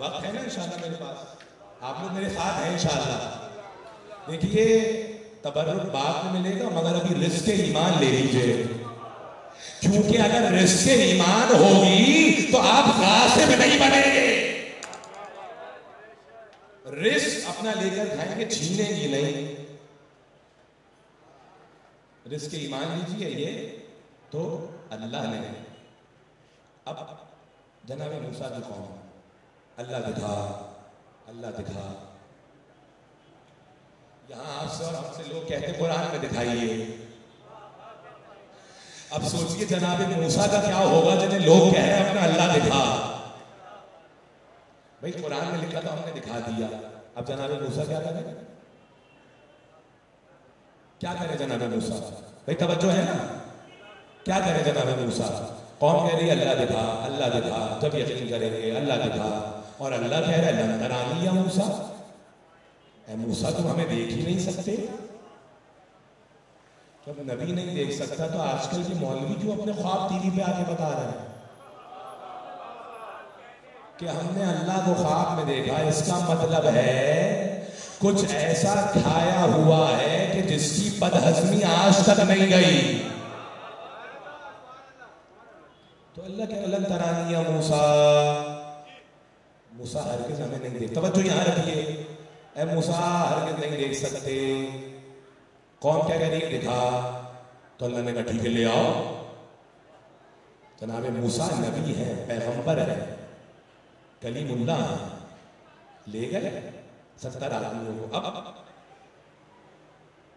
वक्त है ना इंशाल्लाह मेरे पास, आप लोग मेरे साथ हैं इंशाल्लाह। देखिए तबर्रुक बाद में मिलेगा, मगर अभी रिस्क ईमान ले लीजिए, क्योंकि अगर रिस्क ईमान होगी तो आप गासिब नहीं बनेंगे। रिस्क अपना लेकर खाएंगे, छीनेंगे नहीं। रिस्क ईमान लीजिए ये तो अल्लाह ने। अब जनाब मूसा की कौम, अल्लाह दिखा, अल्लाह दिखा। यहां आपसे और हमसे लोग कहते कुरान में दिखाइए। अब सोचिए जनाब मूसा का क्या होगा जिन्हें लोग कह रहे हैं अपना अल्लाह दिखा। भाई कुरान में लिखा तो हमने दिखा दिया, अब जनाब मूसा क्या करें? क्या करे जनाब मूसा? भाई तवज्जो है ना, क्या करे जनाब मूसा? कौम कह रही है अल्लाह दिखा, अल्लाह दिखा, जब यकीन करेंगे अल्लाह दिखा। और अल्लाह कह रहा है लन तरानी या मूसा, ऐ मूसा तुम हमें देख ही नहीं सकते। जब नबी नहीं देख सकता तो आजकल के मौलवी क्यों अपने ख्वाब टीवी पे आके बता रहे हैं कि हमने अल्लाह को ख्वाब में देखा? इसका मतलब है कुछ ऐसा खाया हुआ है कि जिसकी बदहजमी आज तक नहीं गई। तो अल्लाह के लन तरानी या मूसा, मूसा हरगिज़ हमें नहीं देख। तवज्जो यहां रखिए, ऐ मूसा हरगिज़ नहीं देख सकते। कौन क्या कह रही है? दिखा। तो अल्लाह ने कहा ठीक है ले आओ। जनाब मूसा नबी है, पैगंबर है, कलीमुल्लाह है, ले गए 70 आदमियों को। अब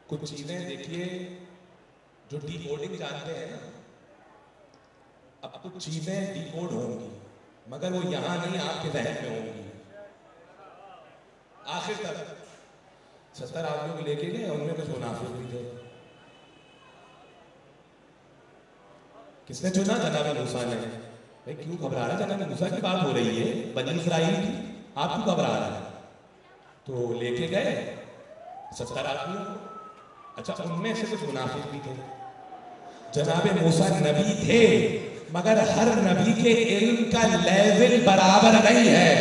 कुछ चीजें देखिए जो डिकोडिंग जानते हैं ना, अब कुछ चीजें डिकोड होंगी मगर वो यहां नहीं आपके जहन में होंगी। आखिर तक 70 आदमियों को लेके गए, उनमें कुछ मुनाफिक भी थे। किसने चुना? जनाब मूसा ने। भाई क्यों घबरा रहा है? जनाब मूसा की बात हो रही है, बनी इस्राइल की, आप क्यों घबरा रहे हैं? तो लेके गए 70 आदमियों को। अच्छा उनमें से कुछ मुनाफिक भी थे। जनाब मूसा नबी थे मगर हर नबी के इल्म का लेवल बराबर नहीं है।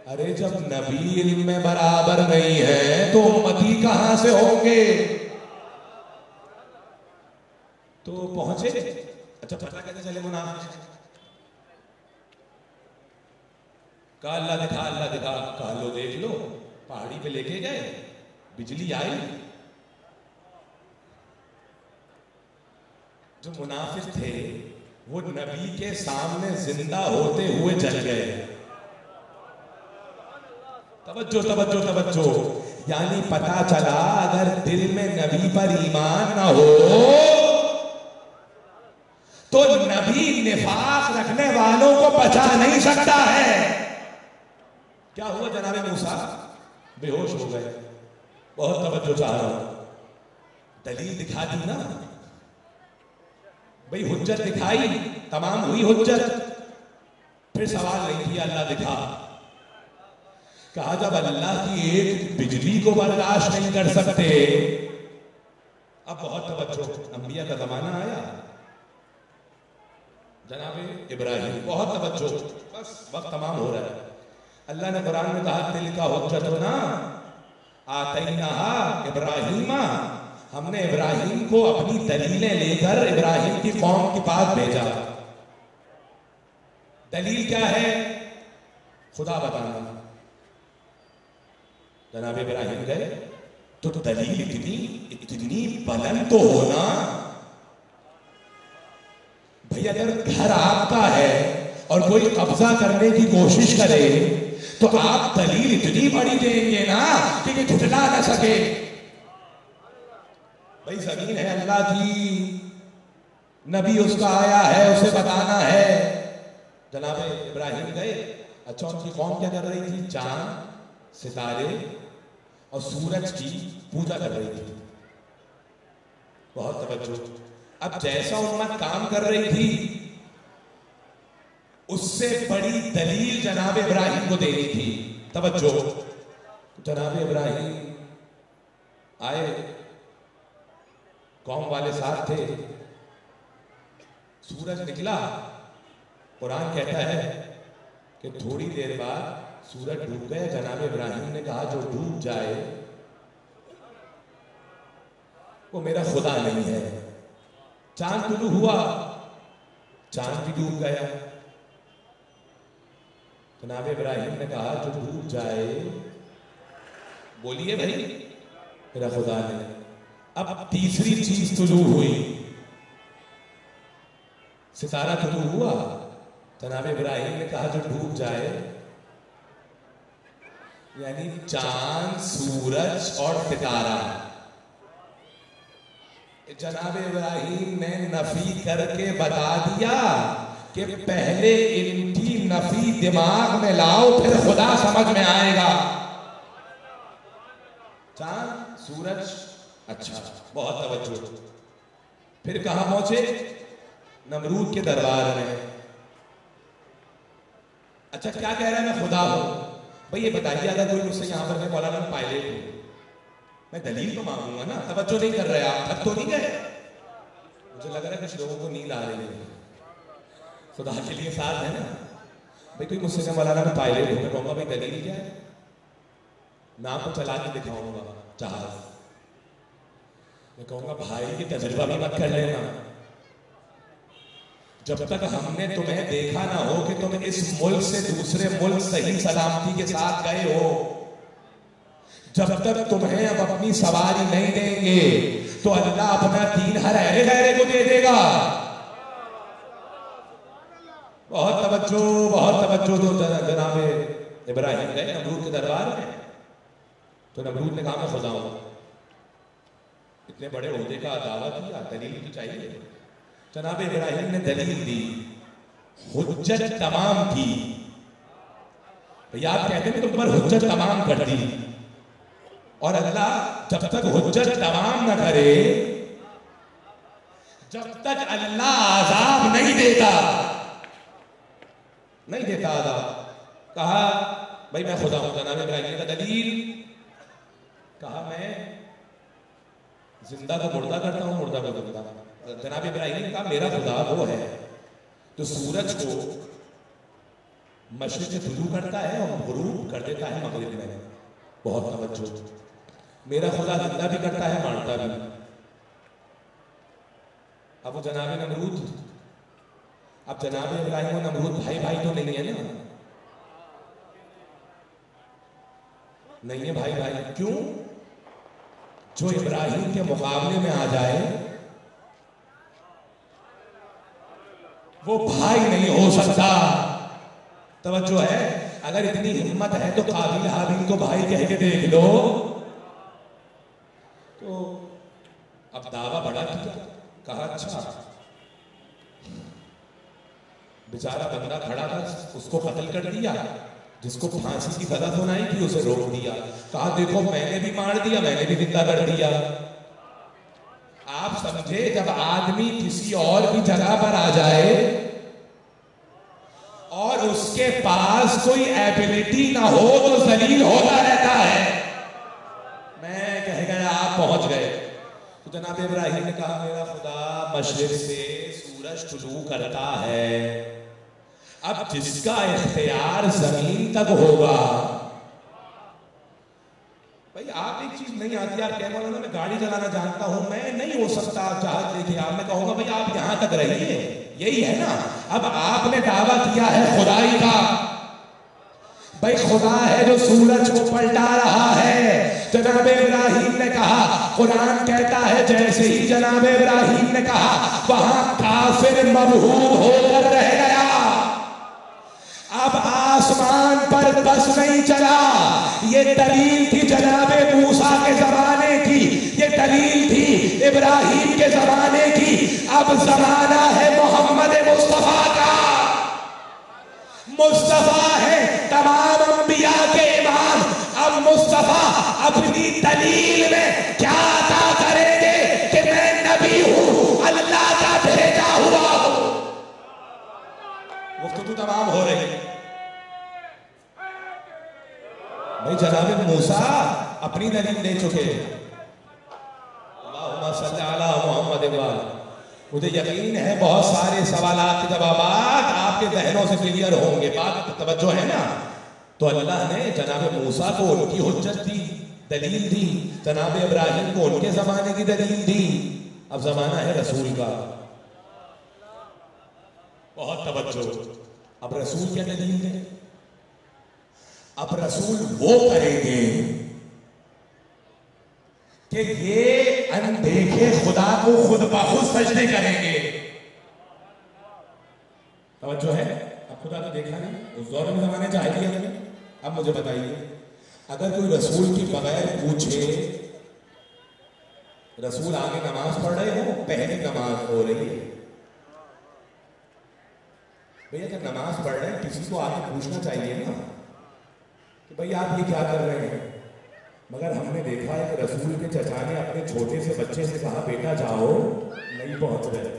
अरे जब नबी इल्म में बराबर नहीं है तो उम्मती कहां से होंगे? तो पहुंचे। अच्छा पता कैसे चले मुनाफिक? कहा अल्लाह दिखा, अल्लाह दिखा। कहा लो देख लो। पहाड़ी पे लेके गए, बिजली आई, जो मुनाफिक थे वो नबी के सामने जिंदा होते हुए जल गए। तवज्जो तवज्जो तवज्जो, यानी पता चला अगर दिल में नबी पर ईमान ना हो तो नबी निफाक रखने वालों को बचा नहीं सकता है। क्या हुआ? जनाब मूसा बेहोश हो गए। बहुत तवज्जो चाह रहा हूं। दलील दिखा दी ना भाई, हुज्जत दिखाई, तमाम हुई हुज्जत। फिर सवाल नहीं किया अल्लाह दिखा। कहा जब अल्लाह की एक बिजली को बर्दाश्त नहीं कर सकते, अब बहुत तवज्जो, अंबिया का जमाना आया, जनाबे इब्राहिम, बहुत तवज्जो, बस वक्त तमाम हो रहा है। अल्लाह ने कुरान में कहा तिल का हुज्जतुना आतैनाहा इब्राहीमा, हमने इब्राहिम को अपनी दलीलें लेकर इब्राहिम की कौम के पास भेजा। दलील क्या है? खुदा बताना। जनाब इब्राहिम गए तो दलील इतनी बुलंद तो होना भाई, अगर घर आपका है और कोई कब्जा करने की कोशिश करे तो आप दलील इतनी बड़ी देंगे ना कि झुटला ना सके। भाई जमीन है अल्लाह की, नबी उसका आया है, उसे बताना है। जनाब इब्राहिम गए, अच्छा उनकी कौम क्या कर रही थी? चांद, सितारे और सूरज की पूजा कर रही थी। बहुत तवज्जो। अब जैसा उम्मत काम कर रही थी उससे बड़ी दलील जनाब इब्राहिम को देनी थी। तवज्जो। जनाब इब्राहिम आए, कौम वाले साथ थे, सूरज निकला। कुरान कहता है कि थोड़ी देर बाद सूरज डूब गया। जनाब इब्राहिम ने कहा जो डूब जाए वो मेरा खुदा नहीं है। चांद तुलू हुआ, चांद भी डूब गया। जनाब इब्राहिम ने कहा जो डूब जाए, बोलिए भाई, मेरा खुदा नहीं। अब तीसरी चीज तुलू हुई, सितारा तुलू हुआ। जनाब इब्राहिम ने कहा जो डूब जाए, यानी चांद, सूरज और सितारा। जनाब इब्राहिम ने नफी करके बता दिया कि पहले इनकी नफी दिमाग में लाओ, फिर खुदा समझ में आएगा। चांद, सूरज, अच्छा, बहुत तवज्जो। फिर कहां पहुंचे? नमरूद के दरबार में। अच्छा क्या कह रहा है? मैं खुदा हूं। भाई ये बताइए, अगर कोई मुझसे यहां पर मैं मौलाना पायलट हूं, मैं दलील तो मांगूंगा ना। तवज्जो नहीं कर रहे आप, थक तो नहीं गए? मुझे लग रहा है कुछ लोगों को नींद आ रही है। खुदा के लिए साथ है ना। भाई कोई मुझसे क्या मौलाना मैं पायलट हूं, मैं कहूंगा भाई दलील क्या है? मैं आपको चला के दिखाऊंगा जहाज। मैं कहूंगा भाई ये तजुर्बा भी मत कर लेना, जब तक हमने तुम्हें देखा ना हो कि तुम इस मुल्क से दूसरे मुल्क सही सलामती के साथ गए हो, जब तक तुम्हें अब अपनी सवारी नहीं देंगे तो अल्लाह अपना दीन हर अहले गैरे को दे देगा। बहुत तवज्जो, बहुत तवज्जो। तो जनाब इब्राहिम गए नमरूद के दरबार में, तो नमरूद ने कहा मैं खुदा हूं। इतने बड़े ओहदे का दावा किया, दलील तो चाहिए। जनाब इब्राहिम ने दलील दी, हुज्जत तमाम की। भैया आप कहते हैं तुम पर हुज्जत तमाम कर दी, और अल्लाह जब तक हुज्जत तमाम न करे, जब तक अल्लाह आजाब नहीं देता, नहीं देता आजाब। कहा भाई मैं खुदा हूं। जनाब इब्राहिम का दलील, कहा मैं जिंदा को मुर्दा करता हूं, मुर्दा को जिंदा। जनाब इब्राहिम ने कहा मेरा खुदा वो है तो सूरज को मशरिक से तुलू करता है और गुरूब कर देता है मगरिब में। बहुत तवज्जो। मेरा खुदा जिंदा भी करता है, मारता भी। अब वो जनाब नमरूद, अब जनाब इब्राहिम और नमरूद भाई भाई तो नहीं है ना? नहीं है भाई भाई। क्यों? जो इब्राहिम के मुकाबले में आ जाए वो भाई नहीं हो सकता। तवज्जो है। अगर इतनी हिम्मत है तो काबिल हाबिल को भाई कह के देख लो। तो अब दावा बड़ा किया, कहा अच्छा बेचारा बंदा खड़ा था, उसको कत्ल कर दिया, जिसको फांसी की सजा सुनाई थी उसे रोक दिया। कहा देखो मैंने भी मार दिया, मैंने भी जिंदा कर दिया। आप समझे जब आदमी किसी और भी जगह पर आ जाए और उसके पास कोई एबिलिटी ना हो तो जलील होता रहता है। मैं कह गया आप पहुंच गए। तो जनाब इब्राहिम ने कहा मेरा खुदा मशरिक से सूरज तुलू करता है, अब जिसका इख्तियार जमीन तक होगा। भाई आप एक चीज नहीं आती यार, कहने वाला मैं गाड़ी चलाना जानता हूं, मैं नहीं हो सकता आप जहाज लेके आप, मैं कहूंगा भाई आप यहां तक रहिए, यही है ना। अब आपने दावा किया है खुदाई का, भाई खुदा है जो सूरज को पलटा रहा है। जनाब इब्राहिम ने कहा, कुरान कहता है जैसे ही जनाब इब्राहिम ने कहा वहां काफिर मबहूत होकर रह गया। अब आसमान पर बस नहीं चला, ये दलील थी जनाब मूसा के जमाने की, ये दलील थी इब्राहिम के जमाने की। अब जमाना है मोहम्मद मुस्तफा का। मुस्तफा है तमाम अंबिया के इमाम। अब मुस्तफा अपनी दलील में क्या अता करेंगे कि मैं नबी हूं, अल्लाह का भेजा हुआ हूं। गुफ्तगू तमाम हो रही है। भाई जनाब मूसा अपनी दलील दे चुके, अल्लाहुम्मा सल्ली अला मुहम्मद व आले। मुझे यकीन है बहुत सारे सवालात के जवाब आपके जहनों से क्लियर होंगे। बात तवज्जो है ना। तो अल्लाह ने जनाब मूसा को उनकी हुज्जत दी, दलील दी, जनाब इब्राहिम को उनके जमाने की दलील दी। अब जमाना है रसूल का, बहुत तवज्जो। अब रसूल क्या दलील है? अब रसूल वो करेंगे कि ये अनदेखे खुदा को खुद ब खुद सजदे करेंगे। तवज्जो है। अब खुदा तो देखा नहीं उस दौर में, जमाने जाहिलियत में। अब मुझे बताइए, अगर कोई रसूल के बगैर पूछे, रसूल आगे नमाज पढ़ रहे हो, पहले नमाज हो रही है, भैया जब नमाज पढ़ रहे हैं किसी को आगे पूछना चाहिए ना कि भाई आप ये क्या कर रहे हैं। मगर हमने देखा है कि रसूल के चचा ने अपने छोटे से बच्चे से कहा बेटा जाओ, नहीं पहुंच रहे,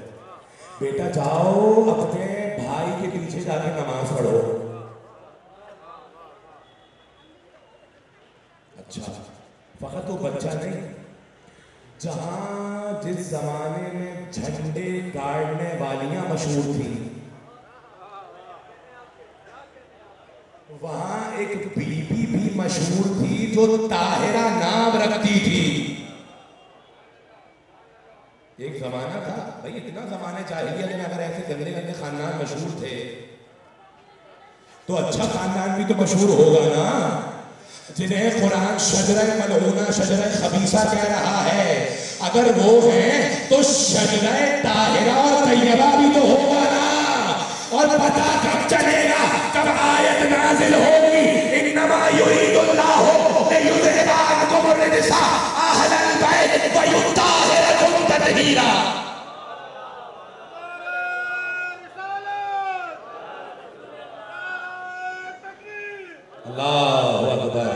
बेटा जाओ अपने भाई के पीछे जाके नमाज पढ़ो। अच्छा, फकत वो बच्चा नहीं, जहां जिस जमाने में झंडे गाड़ने वालियां मशहूर थी, वहां एक बीबी भी मशहूर थी जो ताहिरा नाम रखती थी। एक जमाना था भाई, इतना जमाने चाहिए लेकिन अगर ऐसे गंदे गंदे खानदान मशहूर थे तो अच्छा खानदान भी तो मशहूर होगा ना, जिन्हें कुरान शजरा मलऊना शजरा खबीसा कह रहा है। अगर वो है तो शजरा ताहिरा और तैयबा भी तो होगा ना। और पता कब चलेगा, कब आयत नाजिल होगी, इन्नमा युरीदुल्लाहु लियुज़हिबा अन्कुम अर्रिज्सा अहलल बैत व युत्ताहिरकुम तत्हीरा। अल्लाहु अकबर।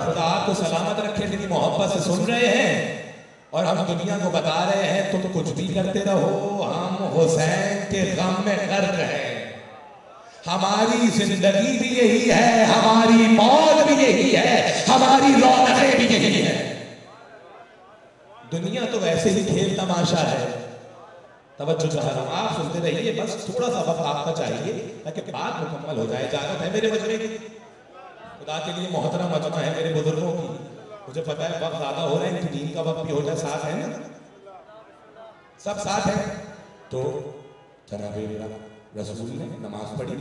खुदा आपको सलामत रखे, मेरी मोहब्बत से सुन रहे हैं और हम दुनिया को बता रहे हैं तुम तो कुछ भी करते रहो, हम हुसैन के गम में गर्क हैं। हमारी जिंदगी भी यही है, हमारी मौत भी यही है, हमारी रौनकें भी यही है। दुनिया तो वैसे ही खेल तमाशा है। तवज्जो चाह रहा हूं, आप सुनते रहिए, बस थोड़ा सा वक्त आपका चाहिए ताकि बात मुकम्मल हो जाए। इजाजत है मेरे मजमे की, खुदा के लिए मोहतरम मजमा है मेरे बुजुर्गों की। मुझे पता है वक्त ज्यादा हो रहा है, इनकी नींद का वक्त भी हो जाए, साथ है ना, सब साथ है। तो जनाबे रसूल ने नमाज पढ़ी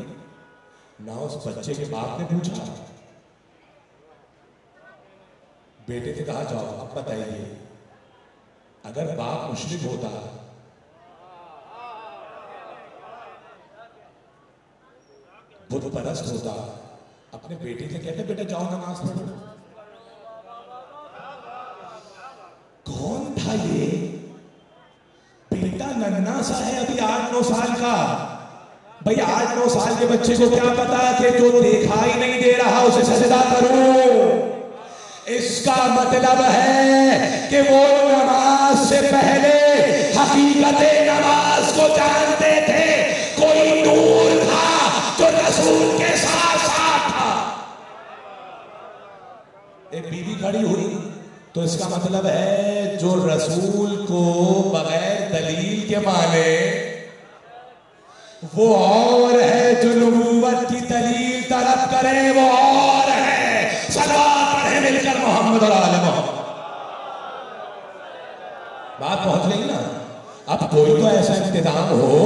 ना, उस बच्चे के बाप ने पूछा, बेटे ने कहा जाओ अब बताइए, अगर बाप मुशरिक होता, बुत परस्त होता, अपने बेटे से कहते बेटा जाओ नमाज पढ़ो। कौन था ये बेटा? नन्ना सा है अभी 8-9 साल का। भाई 8-9 साल के बच्चे को क्या पता कि जो दिखाई नहीं दे रहा उसे सजदा करो। इसका मतलब है कि वो नमाज से पहले हकीकत नमाज को जानते थे। कोई नूर था जो रसूल के साथ साथ था। एक बीवी खड़ी हुई, इसका मतलब है जो रसूल को बगैर दलील के माने वो और है, जो नबूवत की दलील तलब करे वो और है। सलवात पढ़े मिलकर मोहम्मद और आले मोहम्मद। बात पहुंच गई ना। अब कोई तो ऐसा इंतजाम हो,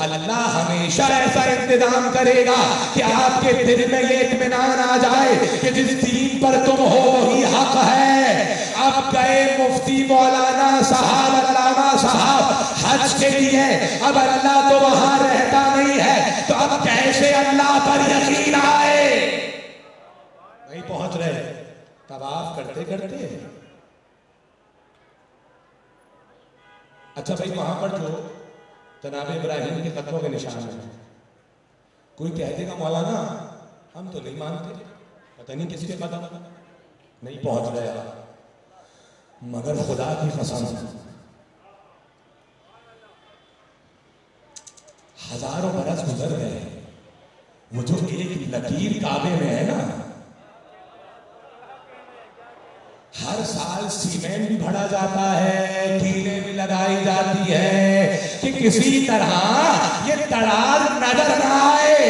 अल्लाह हमेशा ऐसा इंतजाम करेगा कि आपके दिल में ये इत्मीनान आ जाए कि जिस दीन पर तुम हो वही हक है। अब गए मुफ्ती मौलाना साहब, अल्लामा साहब हज के लिए, अब अल्लाह तो वहां रहता नहीं है, तो अब कैसे अल्लाह पर यकीन आए? नहीं पहुंच रहे, तवाफ करते करते। अच्छा भाई, वहां पर जो जनाब इब्राहिम के कदमों के निशान है, कोई कह देगा मौलाना हम तो नहीं मानते, पता नहीं किसके कदम। नहीं पहुंच रहे आप, मगर खुदा की कसम हजारों बरस गुजर गए, वो जो एक लकीर काबे में है ना, हर साल सीमेंट भी भरा जाता है, कीलें भी लगाई जाती है कि किसी तरह ये दरार नजर न आए।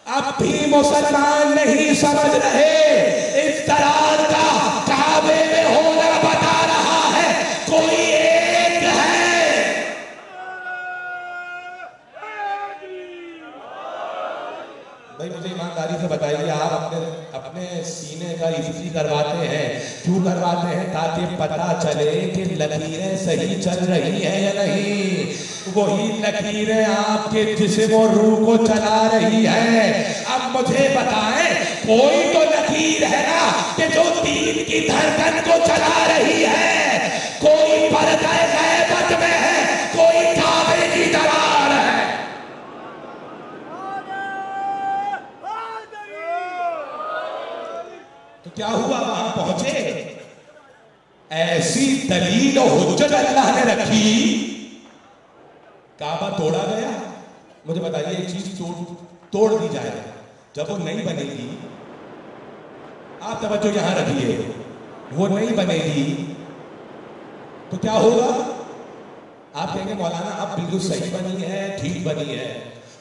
अब भी मुसलमान नहीं समझ रहे इस दरार का काबे में होना बता रहा है कोई एक है। भाई मुझे ईमानदारी से बताइए, आप अपने सीने का ईसीजी करवाते हैं, क्यों करवाते हैं? ताकि पता चले कि लकीरें सही चल रही हैं या नहीं। वही लकीरें आपके जिस्म और रूह को चला रही है। अब मुझे बताएं, कोई तो लकीर है ना कि जो दीन की धड़कन को चला रही है। कोई पर्दा गैबत में है, कोई काबे की दरार है। तो क्या हुआ, वहां पहुंचे, ऐसी दलील और हुज्जत अल्लाह ने रखी, काबा तोड़ा गया। मुझे बताइए, एक चीज तोड़ दी जाए, जब वो नहीं बनेगी, आप तवज्जो यहां रखिए, वो नहीं बनेगी तो क्या होगा? आप कहेंगे मौलाना अब बिल्कुल सही बनी है, ठीक बनी है,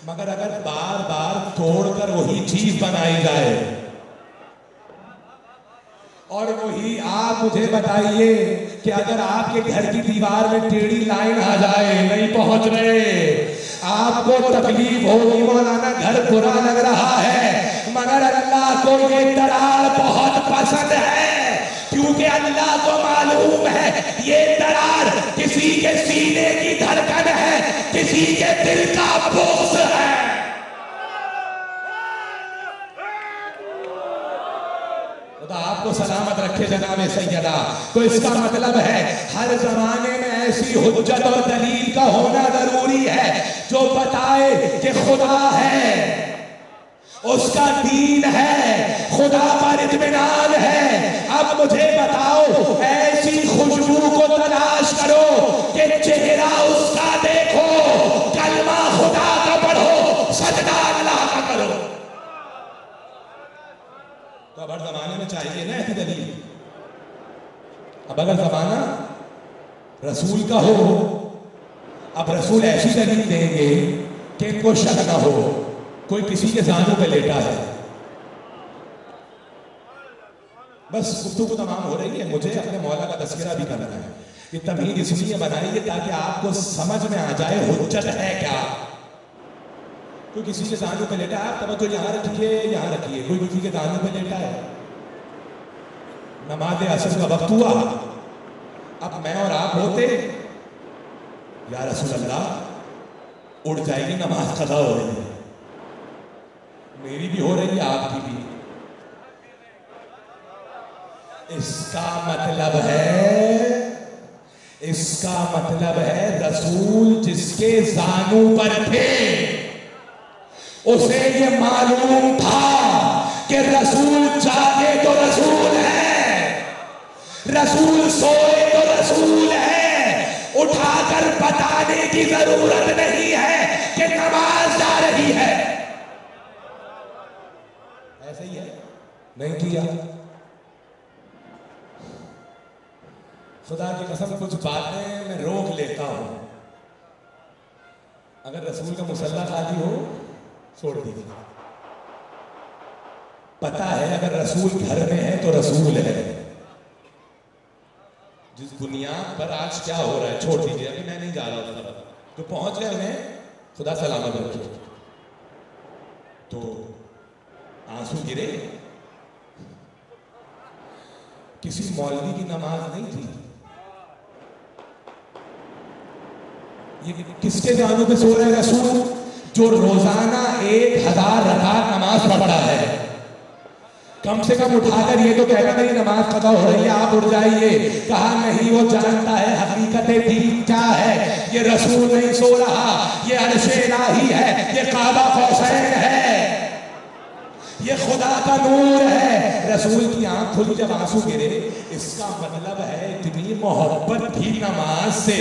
मगर अगर बार बार तोड़कर वही चीज बनाई जाए, और वही आप मुझे बताइए कि अगर आपके घर की दीवार में टेढ़ी लाइन आ जाए, नहीं पहुंच रहे, आपको तकलीफ होगी, मौलाना घर बुरा लग रहा है, मगर अल्लाह को ये दरार बहुत पसंद है, क्योंकि अल्लाह को मालूम है ये दरार किसी के सीने की धड़कन है, किसी के दिल का बोझ है। तो आपको सलामत रखे जनाब सैयदा। तो इसका मतलब है हर जमाने में ऐसी हुज्जत और दलील का होना जरूरी है जो बताए कि खुदा है, उसका दीन है, खुदा पर इत्मीनान है। अब मुझे बताओ, ऐसी खुशबू को तलाश करो कि चेहरा उसका देखो, कलमा खुदा का पढ़ो, सजदा अल्लाह का करो। तो अब हर जमाने में चाहिए ना ऐसी दलील। अब अगर जमाना रसूल का हो, अब रसूल ऐसी दलील देंगे कि इनको शक ना हो कोई किसी के जानू पे लेटा है। बस गुफ्तगू तमाम हो रही है, मुझे अपने मौला का तस्करा भी करना है। ये तमीज़ इसलिए बनाई है ताकि आपको समझ में आ जाए हुज्जत है क्या। कोई किसी के दानों पे लेटा है, आप तवज्जो यहाँ रखिए, यहाँ रखिए। कोई किसी के दानों पे लेटा है, नमाज असर का वक्त हुआ, अब मैं और आप होते, या रसूल अल्लाह उड़ जाएगी, नमाज कज़ा हो रही है, मेरी भी हो रही है, आपकी भी। इसका मतलब है रसूल जिसके जानू पर थे उसे ये मालूम था कि रसूल जागे तो रसूल है, रसूल सोए तो रसूल है। उठाकर बताने की जरूरत नहीं है कि नमाज जा रही है। ऐसे ही है, नहीं किया खुदा की कसम कुछ बातें मैं रोक लेता हूं। अगर रसूल का मुसल्ला खाली हो छोड़ दीजिए। पता है अगर रसूल घर में है तो रसूल है। जिस बुनियाद पर आज क्या हो रहा है छोड़ दीजिए, अभी मैं नहीं जा रहा उस तरफ। जो पहुंच गए उन्हें खुदा सलामत रखे। तो आंसू गिरे, किसी मौलवी की नमाज नहीं थी। ये किसके जानों पे सो रहे रसूल? जो रोजाना 1000 रकात नमाज पढ़ता है। कम से कम उठाकर ये तो कहना नहीं नमाज कदा हो रही है आप उठ जाइए। कहा नहीं, वो जानता है हकीकत दीन क्या है। ये रसूल नहीं सो रहा, ये अर्शे इलाही है, ये काबा कौसैन है, ये खुदा का नूर है। रसूल की आंख खुली जब आंसू गिरे, इसका मतलब है इतनी मोहब्बत थी नमाज से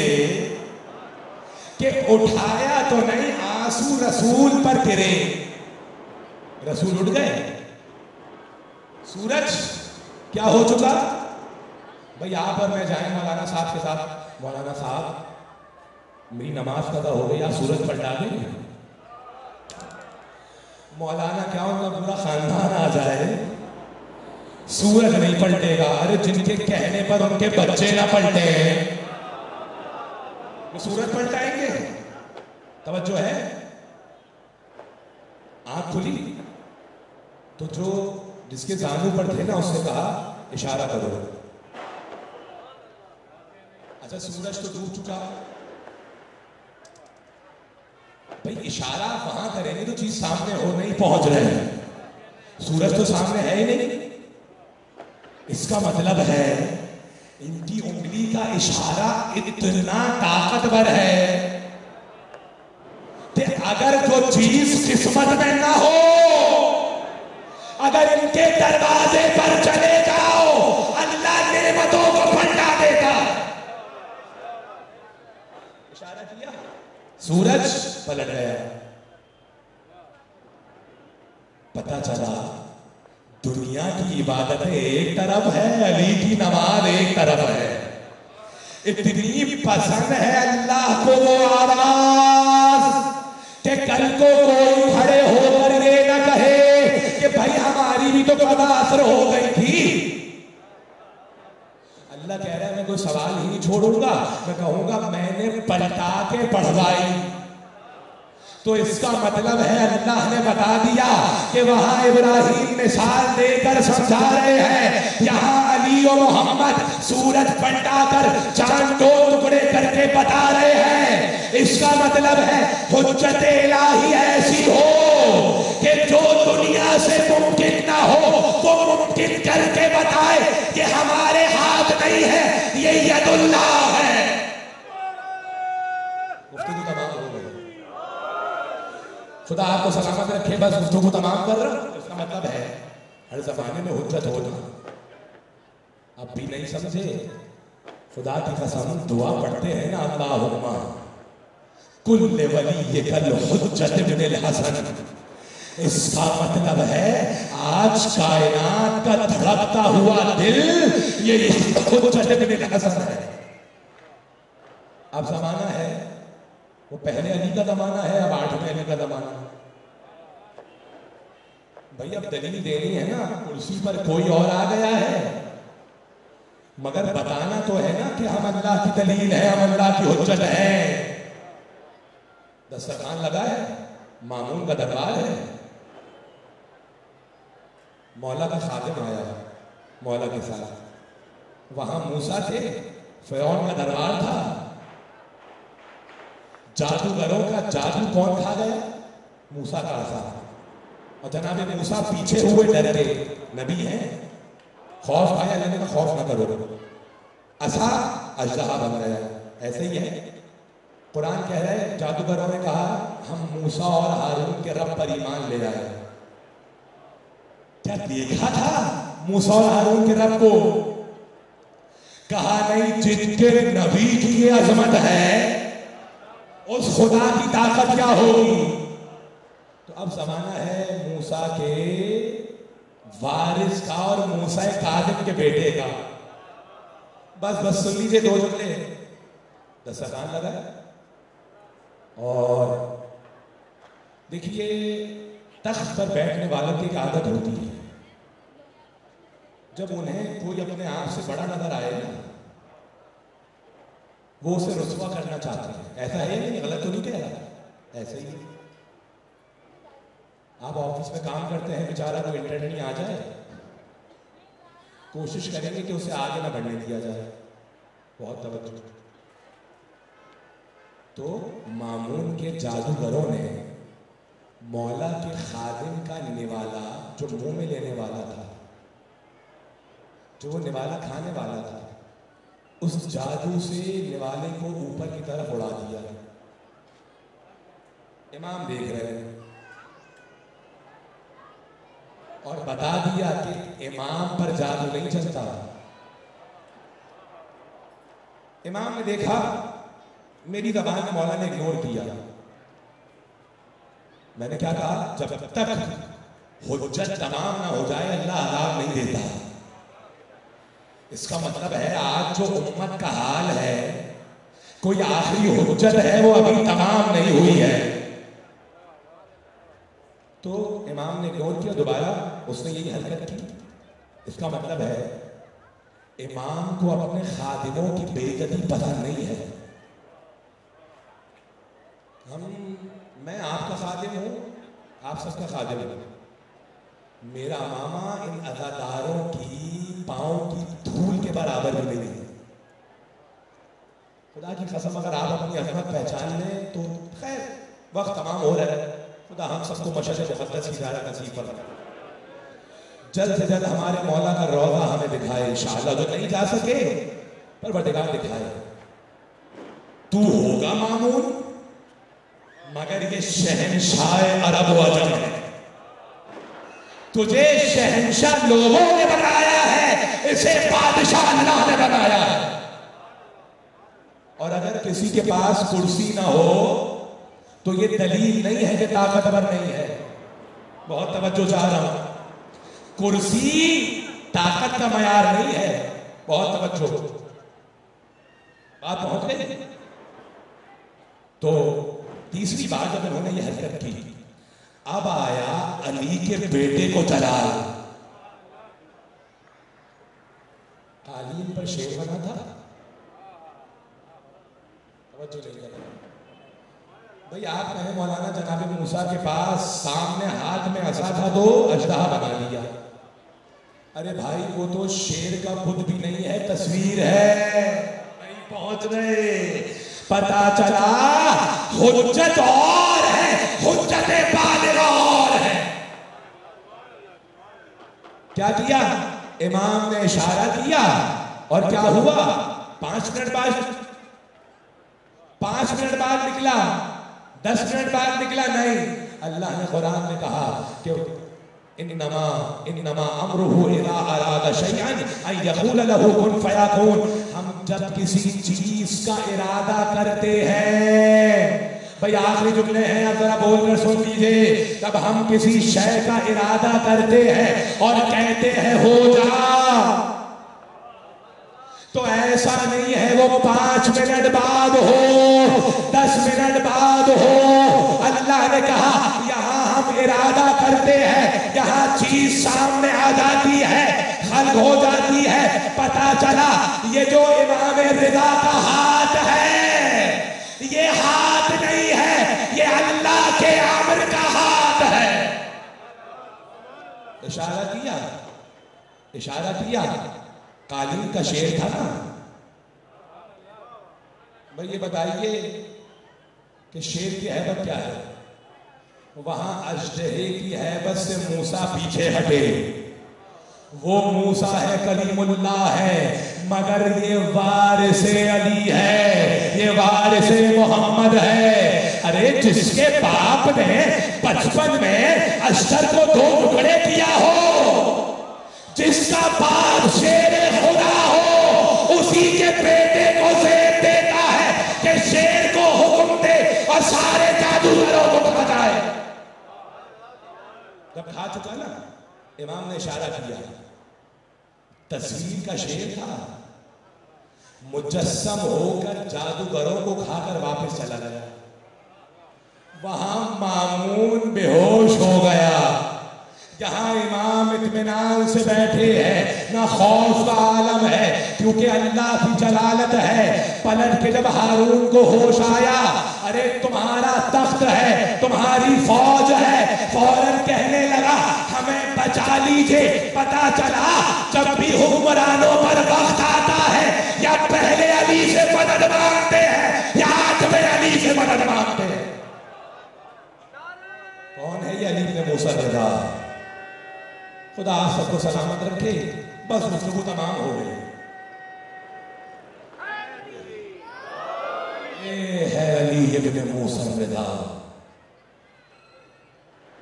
कि उठाया तो नहीं, आंसू रसूल पर गिरे। रसूल उठ गए। सूरज क्या हो चुका भाई? यहां पर मैं जाए मौलाना साहब के साथ, मौलाना साहब मेरी नमाज कदा हो गई, आप सूरज पलटा देंगे? मौलाना क्या उनका पूरा खानदान आ जाए, सूरज नहीं पलटेगा। अरे जिनके कहने पर उनके बच्चे ना पलटे हैं वो सूरज पलटाएंगे? तवज्जो है? आंख खुली तो जो जिसके जानू पर थे ना उसने कहा इशारा करो। अच्छा सूरज तो डूब चुका भाई, इशारा वहां करेंगे तो चीज सामने हो नहीं पहुंच रहे हैं। सूरज तो सामने है ही नहीं। इसका मतलब है इनकी उंगली का इशारा इतना ताकतवर है कि अगर जो चीज किस्मत में ना हो, अगर इनके दरवाजे पर चले जाओ अल्लाह नेमतों को पलटा देता। इशारा किया, सूरज पलट गया। पता चला दुनिया की इबादतें एक तरफ है, अली की नमाज एक तरफ है। इतनी पसंद है अल्लाह को वो आवाज कि कल को कोई खड़े होकर ये न कहे कि भाई हमारी भी तो कदा असर हो गई थी। अल्लाह कह रहा है मैं कोई सवाल ही नहीं छोड़ूंगा, मैं कहूंगा मैंने पलटा के पढ़वाई। तो इसका मतलब है अल्लाह ने बता दिया कि वहां इब्राहिम मिसाल देकर समझा रहे हैं, यहां अली और मोहम्मद सूरज पलटाकर चांद दो टुकड़े करके बता रहे हैं। इसका मतलब है हुज्जत इलाही ऐसी हो कि जो दुनिया से मुमकिन ना हो वो मुमकिन करके बताए कि हमारे हाथ नहीं है, ये यदुल्लाह है। गुफ्तगू तमाम हो गई। खुदा आपको सलामत रखे। बस गुफ्तगू तमाम कर रहा हूं। इसका मतलब है हर जमाने में हुज्जत होना। अब भी नहीं समझे? खुदा की कसम दुआ पढ़ते हैं ना, अल्लाहुम्मा कुल्ल वली कल हुज्जत बिन हसन। इसका मतलब है आज कायनात का धड़कता हुआ दिल ये हुज्जत बिन हसन है। अब जमाना है वो पहले अली का जमाना है, अब 8वें अली का जमाना है। भाई अब दलील देनी है ना, कुर्सी पर कोई और आ गया है, मगर बताना तो है ना कि हम अल्लाह की दलील है, हम अल्लाह की हुज्जत है। दस्तरखान लगा है, मामून का दरबार है, मौला का खादिम आया मौला के साथ। वहां मूसा थे, फिरौन का दरबार था। जादूगरों का जादू कौन खा गया? मूसा का आसा। और जनाब मूसा पीछे हुए डर गए, नबी हैं, खौफ आया, लेने का खौफ ना करो। असा अजदहा बन गया। ऐसे ही है, कुरान कह रहे हैं जादूगरों ने कहा हम मूसा और हारून के रब पर ईमान ले आए। क्या देखा था मूसा और हारून के रब को? कहा नहीं, जिनके नबी की ये अजमत है उस खुदा की ताकत क्या होगी। तो अब जमाना है मूसा के वारिस का और मूसा कादिम के बेटे का। बस बस सुन लीजिए 2 जुमले। दस्तरखान लगाए और देखिए, तख्त पर बैठने वालों की एक आदत होती है, जब उन्हें कोई अपने आप से बड़ा नजर आए ना, वो उसे रुस्वा करना चाहते हैं। ऐसा है नहीं, गलत तो नहीं कह रहा, ऐसे ही। आप ऑफिस में काम करते हैं, बेचारा कोई इंटरव्यू आ जाए, कोशिश करेंगे कि उसे आगे ना बढ़ने दिया जाए, बहुत तवज्जो। तो मामून के जादूगरों ने मौला के खादिम का निवाला, जो मुंह में लेने वाला था, जो वो निवाला खाने वाला था, उस जादू से निवाले को ऊपर की तरफ उड़ा दिया। इमाम देख रहे हैं और बता दिया कि इमाम पर जादू नहीं चलता। इमाम ने देखा मेरी ज़बान में मौला ने इग्नोर किया। मैंने क्या कहा, जब तक हुज्जत तमाम ना हो जाए अल्लाह अज़ाब नहीं देता। इसका मतलब है आज जो उम्मत का हाल है, कोई आखिरी हुज्जत है वो अभी तमाम नहीं हुई है। तो इमाम ने इग्नोर किया, दोबारा उसने यही हरकत की। इसका मतलब है इमाम को अपने खादिमों की बेइज्जती पसंद नहीं है। मैं आपका खादिम हूं, आप सबका खादिम हूं। मेरा मामा इन अदादारों की पांव की धूल के बराबर भी नहीं है। खुदा की कसम, अगर आप अपनी अजमत पहचान लें तो खैर वक्त तमाम हो रहा है, खुदा हम सबको मशक़ मुक़द्दस की ज़ियारत नसीब फरमाए। जल्द से जल्द हमारे मौला का रौज़ा हमें दिखाए इंशाअल्लाह। जो नहीं जा सके परवरदिगार दिखाए। तू होगा मामून मगर ये शहंशाह अरब व अजम है। तुझे शहंशाह लोगों ने बनाया है, इसे बादशाह अल्लाह ने बनाया है। और अगर किसी के पास कुर्सी ना हो तो ये दलील नहीं है कि ताकतवर नहीं है। बहुत तवज्जो चाह रहा हूं, कुर्सी ताकत का मयार नहीं है। बहुत तवज्जो, बात पहुंच गई। तो तीसरी बार जब उन्होंने ये हरकत की, अब आया अली के बेटे को जलाल। कालीन पर शेर बना था, तवज्जो नहीं करना भाई। आप कहें मौलाना जनाब मूसा के पास सामने हाथ में असा था तो अजदहा बना लिया। अरे भाई वो तो शेर का बुत भी नहीं है, तस्वीर है। नहीं पहुंच रहे, पता चला हुज्जत और है, हुज्जत बालिग़ और है। क्या किया? इमाम ने इशारा किया और क्या हुआ? 5 मिनट बाद निकला, 10 मिनट बाद निकला नहीं। अल्लाह ने कुरान में कहा कि इन्नमा अम्रुहु इज़ा अरादा शैअन अन यक़ूल लहू कुन फयकून। हम जब किसी चीज का इरादा करते हैं, भाई आखिरी जुमले हैं, अब जरा बोलकर सुन लीजिए। जब हम किसी शय का इरादा करते हैं और कहते हैं हो जा, तो ऐसा नहीं है वो 5 मिनट बाद हो, 10 मिनट बाद हो। अल्लाह ने कहा यहां हम इरादा करते हैं, यहां चीज सामने आ जाती है, खल्क हो जाती है। पता चला ये जो इमाम रिजा का हाथ है, ये हाथ नहीं है, ये अल्लाह के आमिर का हाथ है। इशारा किया। कालीन का शेर था ना भाई। ये बताइए कि शेर की हैबत क्या है? वहां अजदहे की हैबत से मूसा पीछे हटे। वो मूसा है, कलीमुल्लाह है, मगर ये वारिसे अली है, ये वारिसे मोहम्मद है। अरे जिसके बाप ने बचपन में अश्तर को 2 टुकड़े किया हो, जिसका बाप शेर खुदा हो, उसी के बेटे को ज़ेब देता है कि शेर को हुक्म दे और सारे जादूगरों को बताए। जब खा चुका ना, इमाम ने इशारा किया, तस्वीर का शेर था। मुजस्सम होकर जादूगरों को खाकर वापस चला गया। वहां मामून बेहोश हो गया। यहाँ इमाम इत्मीनान से बैठे हैं, ना खौफ का आलम है क्योंकि अल्लाह की जलालत है। पलट के जब हारून को होश आया, अरे तुम्हारा तख्त है, तुम्हारी फौज है, फौरन कहने लगा हमें बचा लीजिए। पता चला जब भी हुक्मरानों पर वक्त आता है या पहले अली से मदद मांगते हैं या आज में अली से मदद मांगते हैं। कौन है ये अली इब्न मूसा रज़ा? खुदा आप सबको सलामत रखे। बस गुफ्तगू तमाम हो गई। ये है अली इब्न मूसा रज़ा।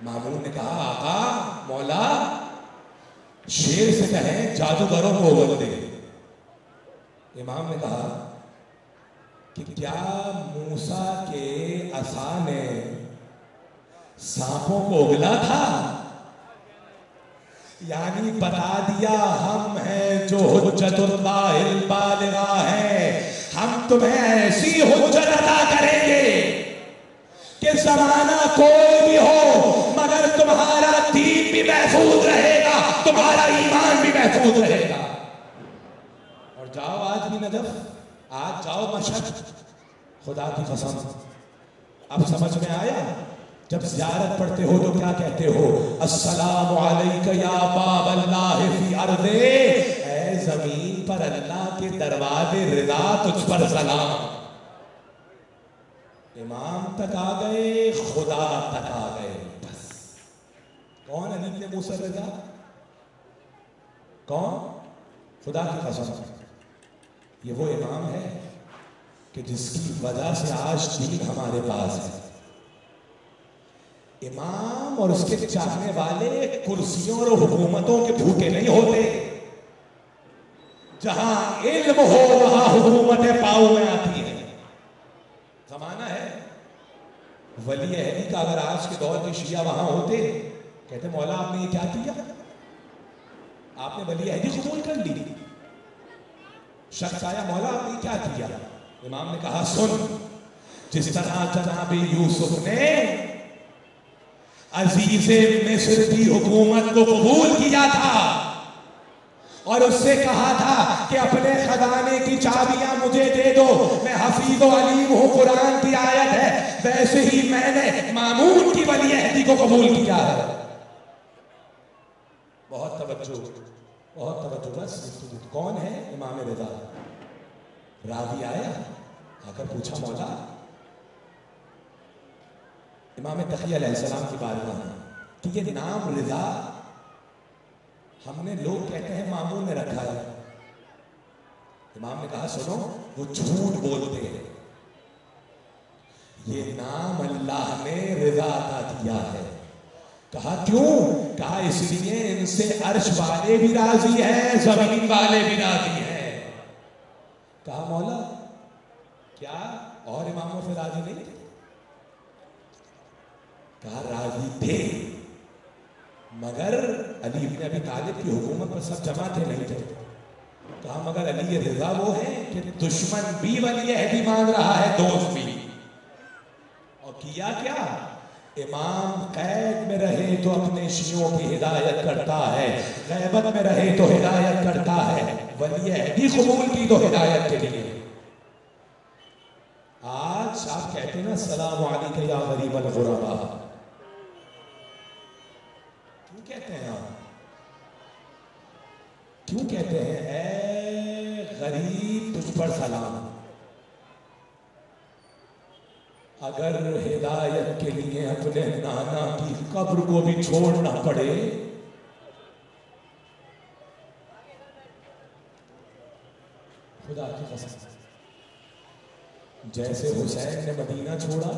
मामून ने कहा आका मौला शेर से कहें जादूगरों को उगल दे। इमाम ने कहा कि क्या मूसा के असा ने सांपों को उगला था? यानी बता दिया हम हैं जो हुज्जतुल्लाहिल बालिगा है। हम तुम्हें ऐसी हुज्जत अदा करेंगे कि जमाना कोई भी हो मगर तुम्हारा दीन भी महफूज रहेगा, तुम्हारा ईमान भी महफूज रहेगा। और जाओ आज भी नजफ, आज जाओ मशहद। खुदा की कसम अब समझ में आया। जब ज़ियारत पढ़ते हो तो क्या कहते हो? अस्सलामु अलैका या बाबल्लाह फी अर्दे, ऐ जमीन पर अल्लाह के दरवाजे रिज़ा तुझ पर सलाम। इमाम तक आ गए, खुदा तक आ गए। बस कौन अली इब्न मूसा रज़ा? कौन? खुदा की कसम ये वो इमाम है कि जिसकी वजह से आज दीन हमारे पास है। इमाम और उसके चाहने वाले कुर्सियों और हुकूमतों के भूखे नहीं होते। जहां इल्म हो वहां हुकूमतें पाऊ में आती है। जमाना है वली अहदी का। अगर आज के दौर के शिया वहां होते, कहते मौला आपने ये क्या किया? आपने वली अहदी कबूल कर ली। शख्स आया, मौला आपने क्या किया? इमाम ने कहा सुन, जिस तरह जनाब यूसुफ ने अजीज़े मिस्र की हुकूमत को कबूल किया था और उससे कहा था कि अपने खजाने की चाबियां मुझे दे दो, मैं हफीज व अलीम हूं, कुरान की आयत है, वैसे ही मैंने मामून की वली अहदी को कबूल किया है। बहुत तवज्जो, बहुत तवज्जो। बस कौन है? इमाम रिज़ा। रावी आया, आकर पूछा मौला, इमाम तक़िया अलैहिस्सलाम की बारगाह में कि ये नाम रिज़ा हमने, लोग कहते हैं मामून ने रखा है। इमाम ने कहा सुनो, वो झूठ बोलते हैं। ये नाम अल्लाह ने रिज़ा अता किया है। कहा क्यों? कहा इसलिए इनसे अर्श वाले भी राजी हैं, जमीन वाले भी राजी हैं। कहा मौला क्या और इमामों से राजी नहीं थे? कहा राजी थे मगर अली इब्न अबी तालिब की हुकूमत पर सब जमा थे नहीं थे। कहा मगर अली रिज़ा वो है कि दुश्मन भी वली अहदी मान रहा है, दोस्त भी। और किया क्या? इमाम कैद में रहे तो अपने शियों की हिदायत करता है, गैबत में रहे तो हिदायत करता है, वली अहदी कबूल की तो हिदायत के लिए। आज आप कहते हैं ना सलाम अलैका या गरीबल गुरबा, क्यों कहते हैं आप? क्यों कहते हैं ऐ गरीब तुझ पर सलाम? अगर हिदायत के लिए अपने नाना की कब्र को भी छोड़ना पड़े, खुदा की कसम, जैसे हुसैन ने मदीना छोड़ा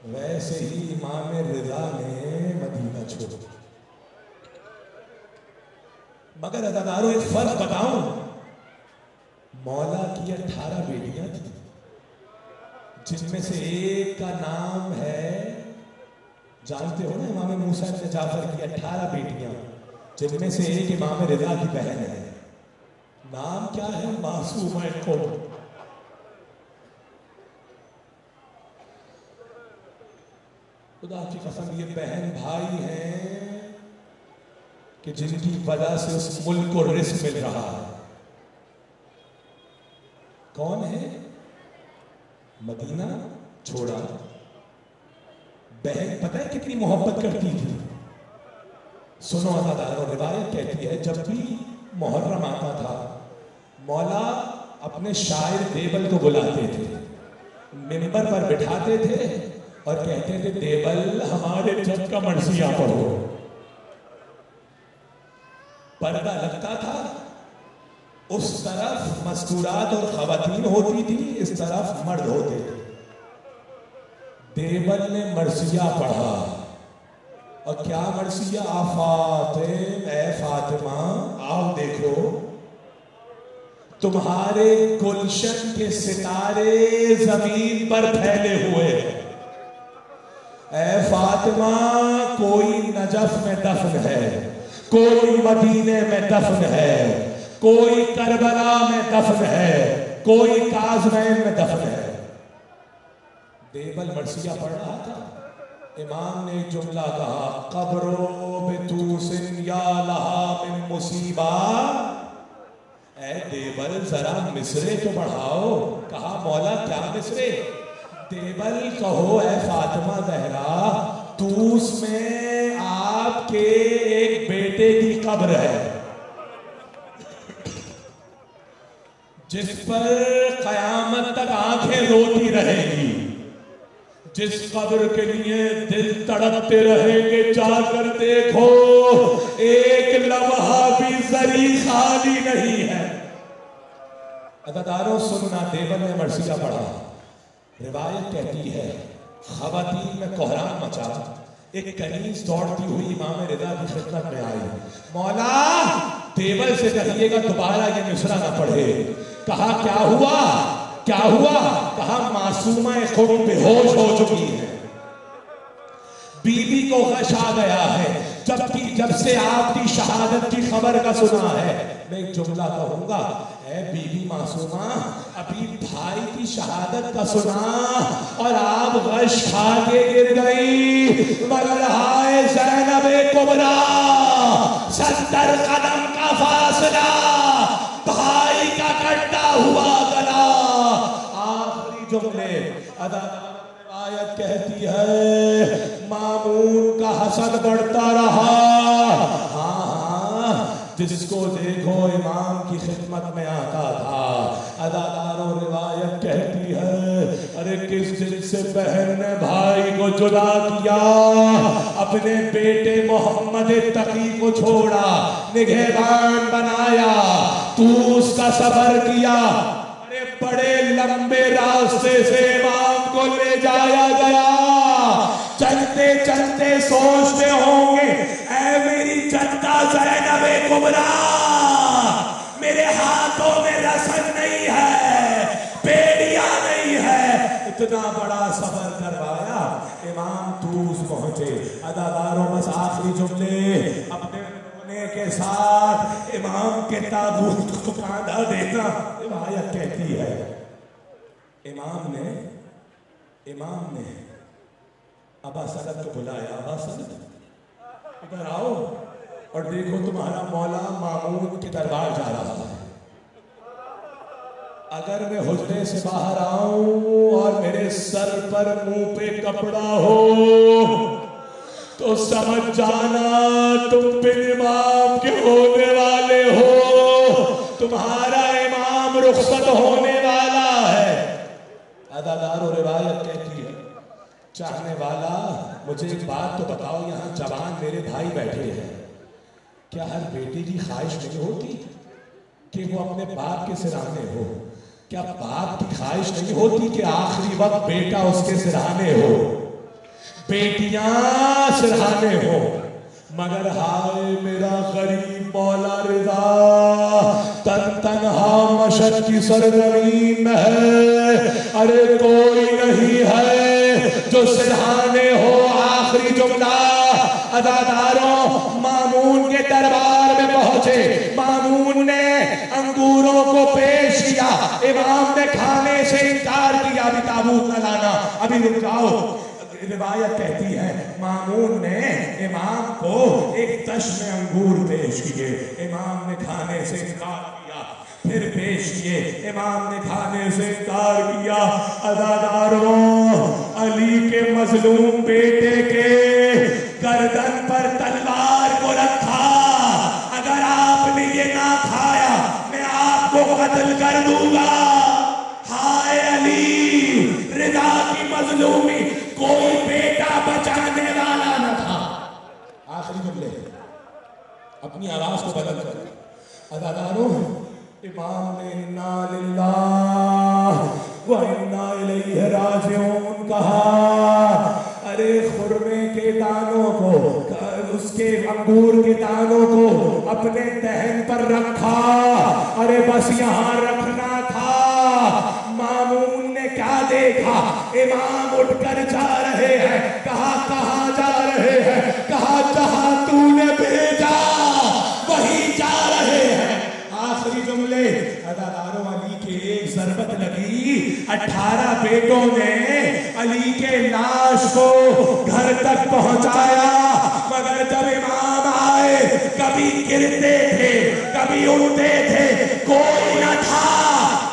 वैसे ही इमाम रिज़ा ने मदीना छोड़ा। मगर अदादारों एक फर्क बताऊं, मौला की 18 बेटियां थी, जिनमें से एक का नाम है, जानते हो ना, इमाम मूसा इब्न जाफर की 18 बेटियां, जिनमें से एक इमाम रिज़ा की बहन है। नाम क्या है? मासूम को। खुदा की कसम ये बहन भाई हैं कि जिनकी वजह से उस मुल्क को रिस्क मिल रहा है। कौन है? मदीना छोड़ा बहन पता है कितनी मोहब्बत करती थी। सुनो अदादारों, रिवायत कहती है जब भी मुहर्रम आता था मौला अपने शायर देवल को बुलाते थे, मिंबर पर बिठाते थे और कहते थे देवल हमारे जग का मर्सिया पढ़ो। पर्दा लगता था, उस तरफ मस्तूरात और खवातीन होती थी, इस तरफ मर्द होते थे। देवल ने मर्सिया पढ़ा और क्या मर्सिया? फातिमा आओ देखो तुम्हारे गुलशन के सितारे जमीन पर फैले हुए हैं। ऐ फातिमा कोई नजफ में दफन है, कोई मदीने में दफन है, कोई करबला में दफन है, कोई काज़मैन में दफन है। देवल मर्सिया पढ़ रहा था, इमाम ने एक जुमला कहा, कब्रो बितूसिन या लहा मिन मुसीबा। ऐ देवल जरा मिसरे तो बढ़ाओ। कहा मौला क्या मिसरे? देवल कहो ऐ फातिमा जहरा तूस में आपके एक बेटे की कब्र है जिस पर कयामत तक आंखें रोती रहेगी, जिस कब्र के लिए दिल तड़पते रहेंगे। जाकर देखो एक लम्हा भी जरी खाली नहीं है। अदादारों सुनना, देवल ने मर्सिया पढ़ा। रिवायत कहती है खवातीन में कोहराम मचा। एक कनीज दौड़ती हुई इमाम रिदा की खिदमत में आई। मौला देवल से कहिएगा दोबारा ये मिसरा ना पढ़े। कहा क्या हुआ? क्या हुआ? कहा मासूमा खुद बेहोश हो चुकी है, बीबी को गश आ गया है, जब से आपकी शहादत की खबर का सुना है। मैं एक जुमला कहूंगा, ऐ बीबी मासूमा अभी भाई की शहादत का सुना और आप गश खा के गिर गई। मगर हाय ज़ैनबे कुबरा 70 कदम का फासला, भाई का कटा हुआ गला। आखिरी जुमले आयत कहती है मामून का हसन बढ़ता रहा। हाँ, जिसको देखो इमाम की खिदमत में आता था। अदादारों रिवायत कहती है अरे किस दिन से बहन ने भाई को जुदा किया, अपने बेटे मोहम्मद तकी को छोड़ा, निगहबान बनाया, तू उसका सबर किया। अरे बड़े लंबे रास्ते से इमाम को ले जाया गया। चलते चलते सोचते होंगे ऐ मेरी जद्दा ज़ैनबे कुबरा, मेरे हाथों में रसन नहीं है, बेड़िया नहीं है। इतना बड़ा सफर करवाया, इमाम तूस पहुंचे। अदादारों बस आखिरी जुमले अपने रोने के साथ इमाम के ताबूत को कांधा देना। रिवायत कहती है इमाम ने अबा सनद को बुलाया। अबा सनद इधर आओ और देखो तुम्हारा मौला मामून के दरबार जा रहा है। अगर मैं हुजरे से बाहर आऊं और मेरे सर पर मुंह पे कपड़ा हो तो समझ जाना तुम बिन इमाम के होने वाले हो, तुम्हारा इमाम रुखसत होने वाला है। अदादार और रिवायत कहती है चाहने वाला मुझे एक बात तो बताओ, यहाँ जवान मेरे भाई बैठे हैं, क्या हर बेटे की ख्वाहिश नहीं होती कि वो अपने बाप के सिरहाने हो? क्या बाप की ख्वाहिश नहीं होती कि आखिरी वक्त बेटा उसके सिरहाने हो, बेटियां सिरहाने हो? मगर हाय मेरा गरीब मौला रिजा तन तनहा मशक की सरजमीन में है, अरे कोई नहीं है जो सिरहाने हो। आखिरी जुमला अदादारों मामून के दरबार में पहुंचे, मामून ने अंगूरों को पेश किया, इमाम ने खाने से इनकार किया, अभी ताबूत न लाना, अभी रुक जाओ। रिवायत कहती है मामून ने इमाम को एक दश में अंगूर पेश किए, इमाम ने खाने से इनकार किया, फिर पेश किए, इमाम ने खाने से इनकार किया। अदादारों, अली के मजलूम बेटे के गर्दन पर तलवार को रखा, अगर आपने ये ना खाया मैं आपको कत्ल कर दूंगा। हाय अली, रिदा की मजलूमी, कोई बेटा बचाने वाला न था। आखिरी जुमले, अपनी आवाज को बदल कर अदादारों, इमाम ने इन्ना लिल्लाह व इन्ना इलैहि राजिऊन कहा। अरे खुरमे के दानों को, उसके अंगूर के दानों को अपने दहन पर रखा, अरे बस यहाँ रखना था। मामून ने क्या देखा, इमाम उठकर जा रहे हैं, कहा कहाँ जा रहे हैं, कहा जहां तूने भेजा वहीं जा रहे हैं। आखिरी जुमले, अदादारों, अली के एक जरबत लगी, 18 बेटों ने अली के लाश को घर तक पहुंचाया, मगर जब इमाम आए कभी गिरते थे कभी उड़ते थे, कोई न था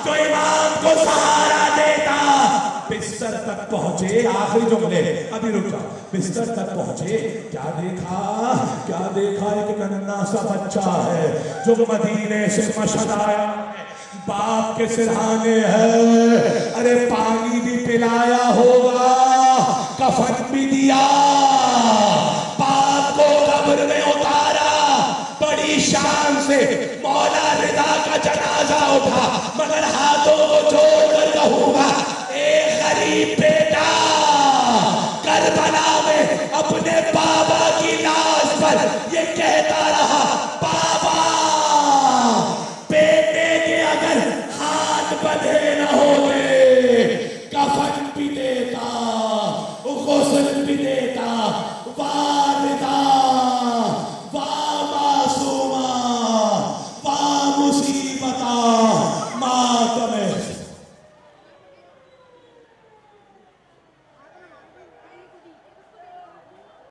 जो इमाम को सहारा देता। बिस्तर तक पहुंचे, आखिरी जुमले, अभी रुक जाओ, बिस्तर तक पहुंचे, क्या देखा, क्या देखा, एक नन्हा सा बच्चा है जो मदीने से मशहद आया, बाप के सिरहाने है, अरे पानी भी पिलाया होगा, कफन भी दिया, बाप को कब्र में उतारा, बड़ी शान से मौला रिदा का जनाजा उठा, मगर हाथों को जोड़कर कहूंगा, एक गरीब बेटा करबला में अपने बाबा की लाश पर ये